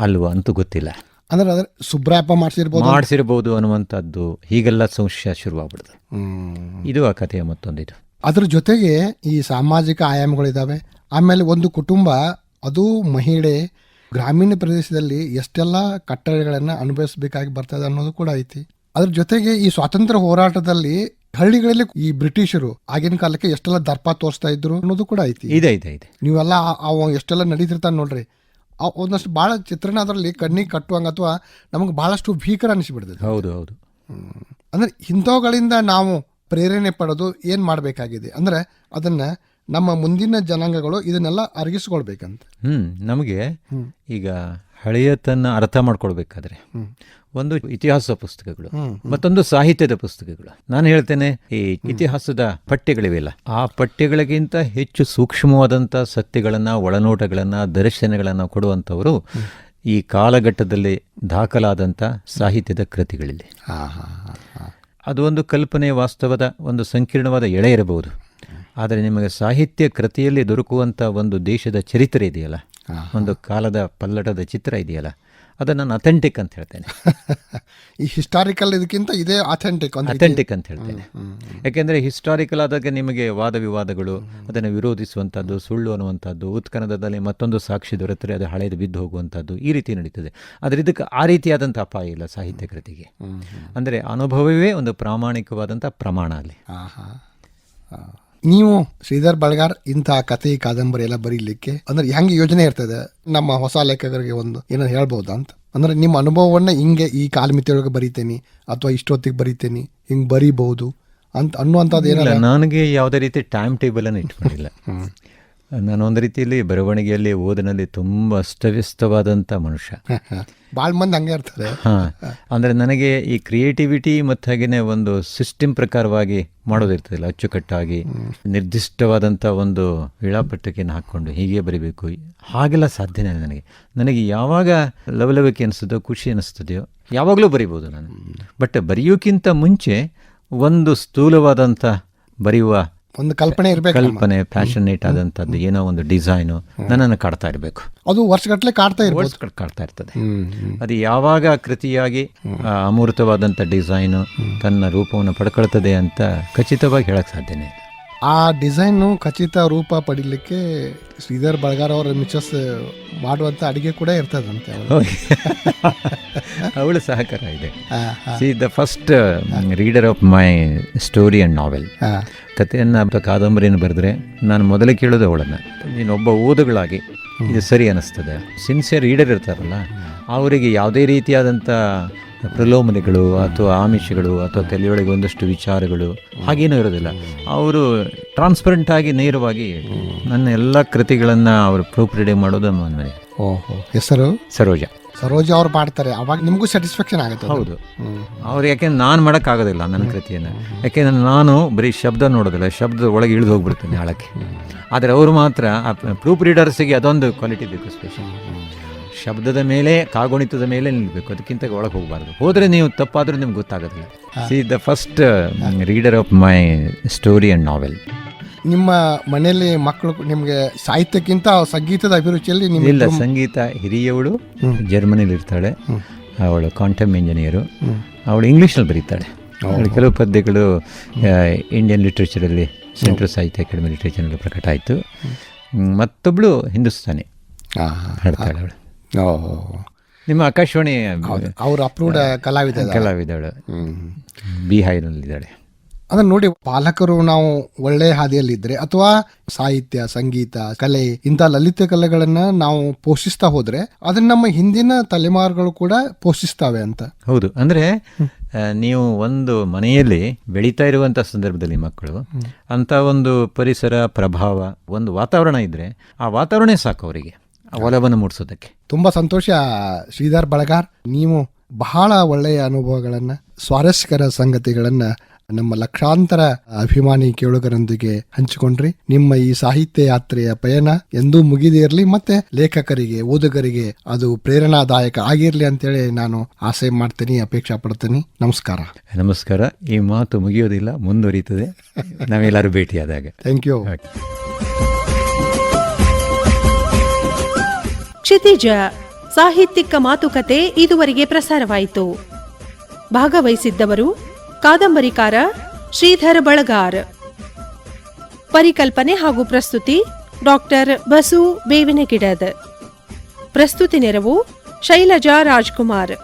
ಅಲ್ವೋ ಅಂತೂ ಗೊತ್ತಿಲ್ಲ. ಅಂದ್ರೆ ಸುಬ್ರಾಯಪ್ಪ ಮಾಡಿಸಿರ್ಬೋದು ಅನ್ನುವಂಥದ್ದು ಹೀಗೆಲ್ಲ ಸಂಶಯ ಶುರುವಾಗ್ಬಿಡ್ತು. ಇದು ಆ ಕಥೆಯ ಮತ್ತೊಂದು ಇದು. ಅದ್ರ ಜೊತೆಗೆ ಈ ಸಾಮಾಜಿಕ ಆಯಾಮಗಳಿದ್ದಾವೆ. ಆಮೇಲೆ ಒಂದು ಕುಟುಂಬ, ಅದು ಮಹಿಳೆ ಗ್ರಾಮೀಣ ಪ್ರದೇಶದಲ್ಲಿ ಎಷ್ಟೆಲ್ಲ ಕಟ್ಟಳೆಗಳನ್ನು ಅನುಭವಿಸಬೇಕಾಗಿ ಬರ್ತದೆ ಅನ್ನೋದು ಕೂಡ ಐತಿ. ಅದ್ರ ಜೊತೆಗೆ ಈ ಸ್ವಾತಂತ್ರ್ಯ ಹೋರಾಟದಲ್ಲಿ ಹಳ್ಳಿಗಳಲ್ಲಿ ಈ ಬ್ರಿಟಿಷರು ಆಗಿನ ಕಾಲಕ್ಕೆ ಎಷ್ಟೆಲ್ಲ ದರ್ಪ ತೋರಿಸ್ತಾ ಇದ್ರು ಅನ್ನೋದು ಕೂಡ ಐತಿ. ಇದೆ. ನೀವೆಲ್ಲ ಅವ ಎಷ್ಟೆಲ್ಲ ನಡೀತಿರ್ತಾನೆ ನೋಡ್ರಿ, ಒಂದಷ್ಟು ಭಾಳ ಚಿತ್ರಣ ಅದರಲ್ಲಿ ಕಣ್ಣಿಗೆ ಕಟ್ಟುವಂಗೆ ಅಥವಾ ನಮಗೆ ಭಾಳಷ್ಟು ಭೀಕರ ಅನಿಸಿಬಿಡ್ತದೆ. ಹೌದು. ಅಂದ್ರೆ ಇಂಥವುಗಳಿಂದ ನಾವು ಪ್ರೇರಣೆ ಪಡೋದು ಏನು ಮಾಡಬೇಕಾಗಿದೆ ಅಂದರೆ, ಅದನ್ನು ನಮ್ಮ ಮುಂದಿನ ಜನಾಂಗಗಳು ಇದನ್ನೆಲ್ಲ ಅರಗಿಸ್ಕೊಳ್ಬೇಕಂತ. ನಮಗೆ ಈಗ ಹಳೆಯತನ್ನು ಅರ್ಥ ಮಾಡ್ಕೊಳ್ಬೇಕಾದ್ರೆ ಒಂದು ಇತಿಹಾಸ ಪುಸ್ತಕಗಳು, ಮತ್ತೊಂದು ಸಾಹಿತ್ಯದ ಪುಸ್ತಕಗಳು. ನಾನು ಹೇಳ್ತೇನೆ, ಈ ಇತಿಹಾಸದ ಪಠ್ಯಗಳಿವೆಲ್ಲ, ಆ ಪಠ್ಯಗಳಿಗಿಂತ ಹೆಚ್ಚು ಸೂಕ್ಷ್ಮವಾದಂಥ ಸತ್ಯಗಳನ್ನು, ಒಳನೋಟಗಳನ್ನು, ದರ್ಶನಗಳನ್ನು ಕೊಡುವಂಥವರು ಈ ಕಾಲಘಟ್ಟದಲ್ಲಿ ದಾಖಲಾದಂಥ ಸಾಹಿತ್ಯದ ಕೃತಿಗಳಲ್ಲಿ. ಅದು ಒಂದು ಕಲ್ಪನೆ, ವಾಸ್ತವದ ಒಂದು ಸಂಕೀರ್ಣವಾದ ಎಳೆ ಇರಬಹುದು. ಆದರೆ ನಿಮಗೆ ಸಾಹಿತ್ಯ ಕೃತಿಯಲ್ಲಿ ದೊರಕುವಂಥ ಒಂದು ದೇಶದ ಚರಿತ್ರೆ ಇದೆಯಲ್ಲ, ಒಂದು ಕಾಲದ ಪಲ್ಲಟದ ಚಿತ್ರ ಇದೆಯಲ್ಲ, ಅದನ್ನು ನಾನು ಅಥೆಂಟಿಕ್ ಅಂತ ಹೇಳ್ತೇನೆ. ಈ ಹಿಸ್ಟಾರಿಕಲ್ ಇದಕ್ಕಿಂತ ಇದೇ ಅಥೆಂಟಿಕ್ ಅಂತ ಹೇಳ್ತೇನೆ. ಯಾಕೆಂದರೆ ಹಿಸ್ಟಾರಿಕಲ್ ಆದಾಗ ನಿಮಗೆ ವಾದ ವಿವಾದಗಳು, ಅದನ್ನು ವಿರೋಧಿಸುವಂಥದ್ದು, ಸುಳ್ಳು ಅನ್ನುವಂಥದ್ದು, ಉತ್ಖನನದಲ್ಲಿ ಮತ್ತೊಂದು ಸಾಕ್ಷಿ ದೊರೆತರೆ ಅದು ಹಳೆದು ಬಿದ್ದು ಹೋಗುವಂಥದ್ದು, ಈ ರೀತಿ ನಡೀತದೆ. ಆದರೆ ಇದಕ್ಕೆ ಆ ರೀತಿಯಾದಂಥ ಅಪಾಯ ಇಲ್ಲ ಸಾಹಿತ್ಯ ಕೃತಿಗೆ. ಅಂದರೆ ಅನುಭವವೇ ಒಂದು ಪ್ರಾಮಾಣಿಕವಾದಂಥ ಪ್ರಮಾಣ ಅಲ್ಲಿ. ನೀವು ಶ್ರೀಧರ್ ಬಳ್ಗಾರ್ ಇಂಥ ಕಥೆ, ಕಾದಂಬರಿ ಎಲ್ಲ ಬರೀಲಿಕ್ಕೆ ಅಂದ್ರೆ ಹೆಂಗೆ ಯೋಜನೆ ಇರ್ತದೆ? ನಮ್ಮ ಹೊಸ ಲೇಖಕರಿಗೆ ಒಂದು ಏನಾದ್ರು ಹೇಳ್ಬೋದಾ ಅಂತ? ಅಂದ್ರೆ ನಿಮ್ಮ ಅನುಭವವನ್ನು ಹಿಂಗೆ ಈ ಕಾಲಮಿತಿಯೊಳಗೆ ಬರೀತೇನೆ ಅಥವಾ ಇಷ್ಟೊತ್ತಿಗೆ ಬರೀತೇನೆ, ಹಿಂಗೆ ಬರೀಬಹುದು ಅಂತ ಅನ್ನುವಂಥದ್ದು ಏನಿಲ್ಲ. ನನಗೆ ಯಾವುದೇ ರೀತಿ ಟೈಮ್ ಟೇಬಲನ್ನು ಇಟ್ಕೊಂಡಿಲ್ಲ. ನಾನು ಒಂದು ರೀತಿಯಲ್ಲಿ ಬರವಣಿಗೆಯಲ್ಲಿ, ಓದಿನಲ್ಲಿ ತುಂಬ ಅಸ್ತವ್ಯಸ್ತವಾದಂಥ ಮನುಷ್ಯ. ಭಾಳ ಮಂದಿ ಹಂಗೆ ಇರ್ತಾರೆ. ಅಂದರೆ ನನಗೆ ಈ ಕ್ರಿಯೇಟಿವಿಟಿ ಮತ್ತು ಹಾಗೆಯೇ ಒಂದು ಸಿಸ್ಟಮ್ ಪ್ರಕಾರವಾಗಿ ಮಾಡೋದಿರ್ತದಿಲ್ಲ. ಅಚ್ಚುಕಟ್ಟಾಗಿ ನಿರ್ದಿಷ್ಟವಾದಂಥ ಒಂದು ವೇಳಾಪಟ್ಟಿಕೆಯನ್ನು ಹಾಕ್ಕೊಂಡು ಹೀಗೆ ಬರೀಬೇಕು, ಹಾಗೆಲ್ಲ ಸಾಧ್ಯನೇ ನನಗೆ. ನನಗೆ ಯಾವಾಗ ಲವಲವಿಕೆ ಅನಿಸ್ತದೋ, ಖುಷಿ ಅನ್ನಿಸ್ತದೆಯೋ ಯಾವಾಗಲೂ ಬರಿಬೋದು ನಾನು. ಬಟ್ ಬರೆಯೋಕ್ಕಿಂತ ಮುಂಚೆ ಒಂದು ಸ್ಥೂಲವಾದಂಥ ಬರೆಯುವ ಒಂದು ಕಲ್ಪನೆ ಇರಬೇಕು, ಕಲ್ಪನೆ, ಪ್ಯಾಷನೇಟ್ ಆದಂಥದ್ದು ಏನೋ ಒಂದು ಡಿಸೈನು ನನ್ನನ್ನು ಕಾಡ್ತಾ ಇರಬೇಕು. ಅದು ವರ್ಷಗಟ್ಟಲೆ ಕಾಡ್ತಾ ಇರ್ತದೆ. ಅದು ಯಾವಾಗ ಕೃತಿಯಾಗಿ ಅಮೂರ್ತವಾದಂಥ ಡಿಸೈನು ತನ್ನ ರೂಪವನ್ನು ಪಡ್ಕೊಳ್ತದೆ ಅಂತ ಖಚಿತವಾಗಿ ಹೇಳಕ್ಕೆ ಸಾಧ್ಯನೇ. ಆ ಡಿಸೈನು ಖಚಿತ ರೂಪ ಪಡೀಲಿಕ್ಕೆ ಶ್ರೀಧರ್ ಬಳ್ಗಾರ್ ಅವರ ಮಿಸಸ್ ಮಾಡುವಂಥ ಅಡಿಗೆ ಕೂಡ ಇರ್ತದಂತೆ. ಅವಳು ಸಹಕಾರ ಇದೆ. See the first reader of my story and novel. ಕಥೆಯನ್ನು ಅಥವಾ ಕಾದಂಬರಿಯನ್ನು ಬರೆದ್ರೆ ನಾನು ಮೊದಲೇ ಕೇಳೋದು ಅವಳನ್ನು, ನೀನೊಬ್ಬ ಓದುಗಳಾಗಿ ಇದು ಸರಿ ಅನ್ನಿಸ್ತದೆ. ಸಿನ್ಸಿಯರ್ ರೀಡರ್ ಇರ್ತಾರಲ್ಲ, ಅವರಿಗೆ ಯಾವುದೇ ರೀತಿಯಾದಂಥ ಪ್ರಲೋಭನೆಗಳು ಅಥವಾ ಆಮಿಷಗಳು ಅಥವಾ ತಲೆಯೊಳಗೆ ಒಂದಷ್ಟು ವಿಚಾರಗಳು ಹಾಗೇನೂ ಇರೋದಿಲ್ಲ. ಅವರು ಟ್ರಾನ್ಸ್ಪರೆಂಟ್ ಆಗಿ ನೇರವಾಗಿ ನನ್ನ ಎಲ್ಲ ಕೃತಿಗಳನ್ನು ಅವರು ಪ್ರೂಫ್ ರೀಡಿಂಗ್ ಮಾಡೋದು ಮನೆ. ಹೆಸರು ಸರೋಜ ಅವ್ರು ಮಾಡ್ತಾರೆ, ಅವಾಗ ನಿಮಗೂ ಸ್ಯಾಟಿಸ್ಫ್ಯಾಕ್ಷನ್ ಆಗುತ್ತೆ. ಹೌದು, ಅವ್ರು ಯಾಕೆಂದ್ರೆ ನಾನು ಮಾಡೋಕ್ಕಾಗೋದಿಲ್ಲ ನನ್ನ ಕೃತಿಯನ್ನು. ಯಾಕೆಂದ್ರೆ ನಾನು ಬರೀ ಶಬ್ದ ನೋಡೋದಿಲ್ಲ, ಶಬ್ದದ ಒಳಗೆ ಇಳಿದು ಹೋಗ್ಬಿಡ್ತೇನೆ ಆಳಕ್ಕೆ. ಆದರೆ ಅವರು ಮಾತ್ರ ಪ್ರೂಫ್ ರೀಡರ್ಸಿಗೆ ಅದೊಂದು ಕ್ವಾಲಿಟಿ ಬೇಕು, ಸ್ಪೆಷಲ್. ಶಬ್ದದ ಮೇಲೆ, ಕಾಗುಣಿತದ ಮೇಲೆ ನಿಲ್ಲಬೇಕು, ಅದಕ್ಕಿಂತ ಒಳಗೆ ಹೋಗಬಾರ್ದು. ಹೋದರೆ ನೀವು ತಪ್ಪಾದರೂ ನಿಮ್ಗೆ ಗೊತ್ತಾಗೋದಿಲ್ಲ. See the first reader of my story and novel. ನಿಮ್ಮ ಮನೆಯಲ್ಲಿ ಮಕ್ಕಳು ನಿಮಗೆ ಸಾಹಿತ್ಯಕ್ಕಿಂತ ಸಂಗೀತದ ಅಭಿರುಚಿಯಲ್ಲಿ ಇಲ್ಲ, ಸಂಗೀತ ಹಿರಿಯವಳು ಜರ್ಮನಿಲಿ ಇರ್ತಾಳೆ, ಅವಳು ಕ್ವಾಂಟಮ್ ಇಂಜಿನಿಯರು. ಅವಳು ಇಂಗ್ಲೀಷ್ನಲ್ಲಿ ಬರೀತಾಳೆ. ಅವಳು ಕೆಲವು ಪದ್ಯಗಳು ಇಂಡಿಯನ್ ಲಿಟ್ರೇಚರಲ್ಲಿ ಸೆಂಟ್ರಲ್ ಸಾಹಿತ್ಯ ಅಕಾಡೆಮಿ ಲಿಟ್ರೇಚರ್ನಲ್ಲಿ ಪ್ರಕಟ ಆಯಿತು. ಮತ್ತೊಬ್ಬಳು ಹಿಂದೂಸ್ತಾನಿ ಹಾಡ್ತಾಳೆ ಅವಳು. ನಿಮ್ಮ ಆಕಾಶವಾಣಿ ಅವರು ಅಪ್ರೂವ್ಡ್ ಕಲಾವಿದಳು, ಬಿಹಾರ್ನಲ್ಲಿದ್ದಾಳೆ. ಅದನ್ನ ನೋಡಿ, ಪಾಲಕರು ನಾವು ಒಳ್ಳೆ ಹಾದಿಯಲ್ಲಿದ್ರೆ ಅಥವಾ ಸಾಹಿತ್ಯ, ಸಂಗೀತ, ಕಲೆ, ಇಂಥ ಲಲಿತ ಕಲೆಗಳನ್ನ ನಾವು ಪೋಷಿಸ್ತಾ ಹೋದ್ರೆ ಅದನ್ನ ನಮ್ಮ ಹಿಂದಿನ ತಲೆಮಾರುಗಳು ಕೂಡ ಪೋಷಿಸ್ತಾವೆ ಅಂತ. ಹೌದು. ಅಂದ್ರೆ ನೀವು ಒಂದು ಮನೆಯಲ್ಲಿ ಬೆಳೀತಾ ಇರುವಂಥ ಸಂದರ್ಭದಲ್ಲಿ ಮಕ್ಕಳು ಅಂತ ಒಂದು ಪರಿಸರ ಪ್ರಭಾವ, ಒಂದು ವಾತಾವರಣ ಇದ್ರೆ ಆ ವಾತಾವರಣ ಸಾಕು ಅವರಿಗೆ ಒಲವನ್ನು ಮೂಡಿಸೋದಕ್ಕೆ. ತುಂಬಾ ಸಂತೋಷ ಶ್ರೀಧರ್ ಬಳಗಾರ್, ನೀವು ಬಹಳ ಒಳ್ಳೆಯ ಅನುಭವಗಳನ್ನ, ಸ್ವಾರಸ್ಯಕರ ಸಂಗತಿಗಳನ್ನ ನಮ್ಮ ಲಕ್ಷಾಂತರ ಅಭಿಮಾನಿ ಕೇಳುಗರೊಂದಿಗೆ ಹಂಚಿಕೊಂಡ್ರಿ. ನಿಮ್ಮ ಈ ಸಾಹಿತ್ಯ ಯಾತ್ರೆಯ ಪಯಣ ಎಂದೂ ಮುಗಿದೇ ಇರಲಿ, ಮತ್ತೆ ಲೇಖಕರಿಗೆ, ಓದುಗರಿಗೆ ಅದು ಪ್ರೇರಣಾದಾಯಕ ಆಗಿರ್ಲಿ ಅಂತೇಳಿ ನಾನು ಆಸೆ ಮಾಡ್ತೀನಿ, ಅಪೇಕ್ಷೆ ಪಡ್ತೀನಿ. ನಮಸ್ಕಾರ. ನಮಸ್ಕಾರ. ಈ ಮಾತು ಮುಗಿಯೋದಿಲ್ಲ, ಮುಂದುವರಿಯುತ್ತದೆ ನಾವೆಲ್ಲರೂ ಭೇಟಿಯಾದಾಗ. Thank you. ಕ್ಷಿತಿಜ ಸಾಹಿತ್ಯಿಕ ಮಾತುಕತೆ ಇದುವರೆಗೆ ಪ್ರಸಾರವಾಯಿತು. ಭಾಗವಹಿಸಿದ್ದವರು ಕಾದಂಬರಿಕಾರ ಶ್ರೀಧರ್ ಬಳಗಾರ್. ಪರಿಕಲ್ಪನೆ ಹಾಗೂ ಪ್ರಸ್ತುತಿ ಡಾಕ್ಟರ್ ಬಸು ಬೇವಿನಗಿಡದ್. ಪ್ರಸ್ತುತಿ ನೆರವು ಶೈಲಜಾ ರಾಜ್ಕುಮಾರ್.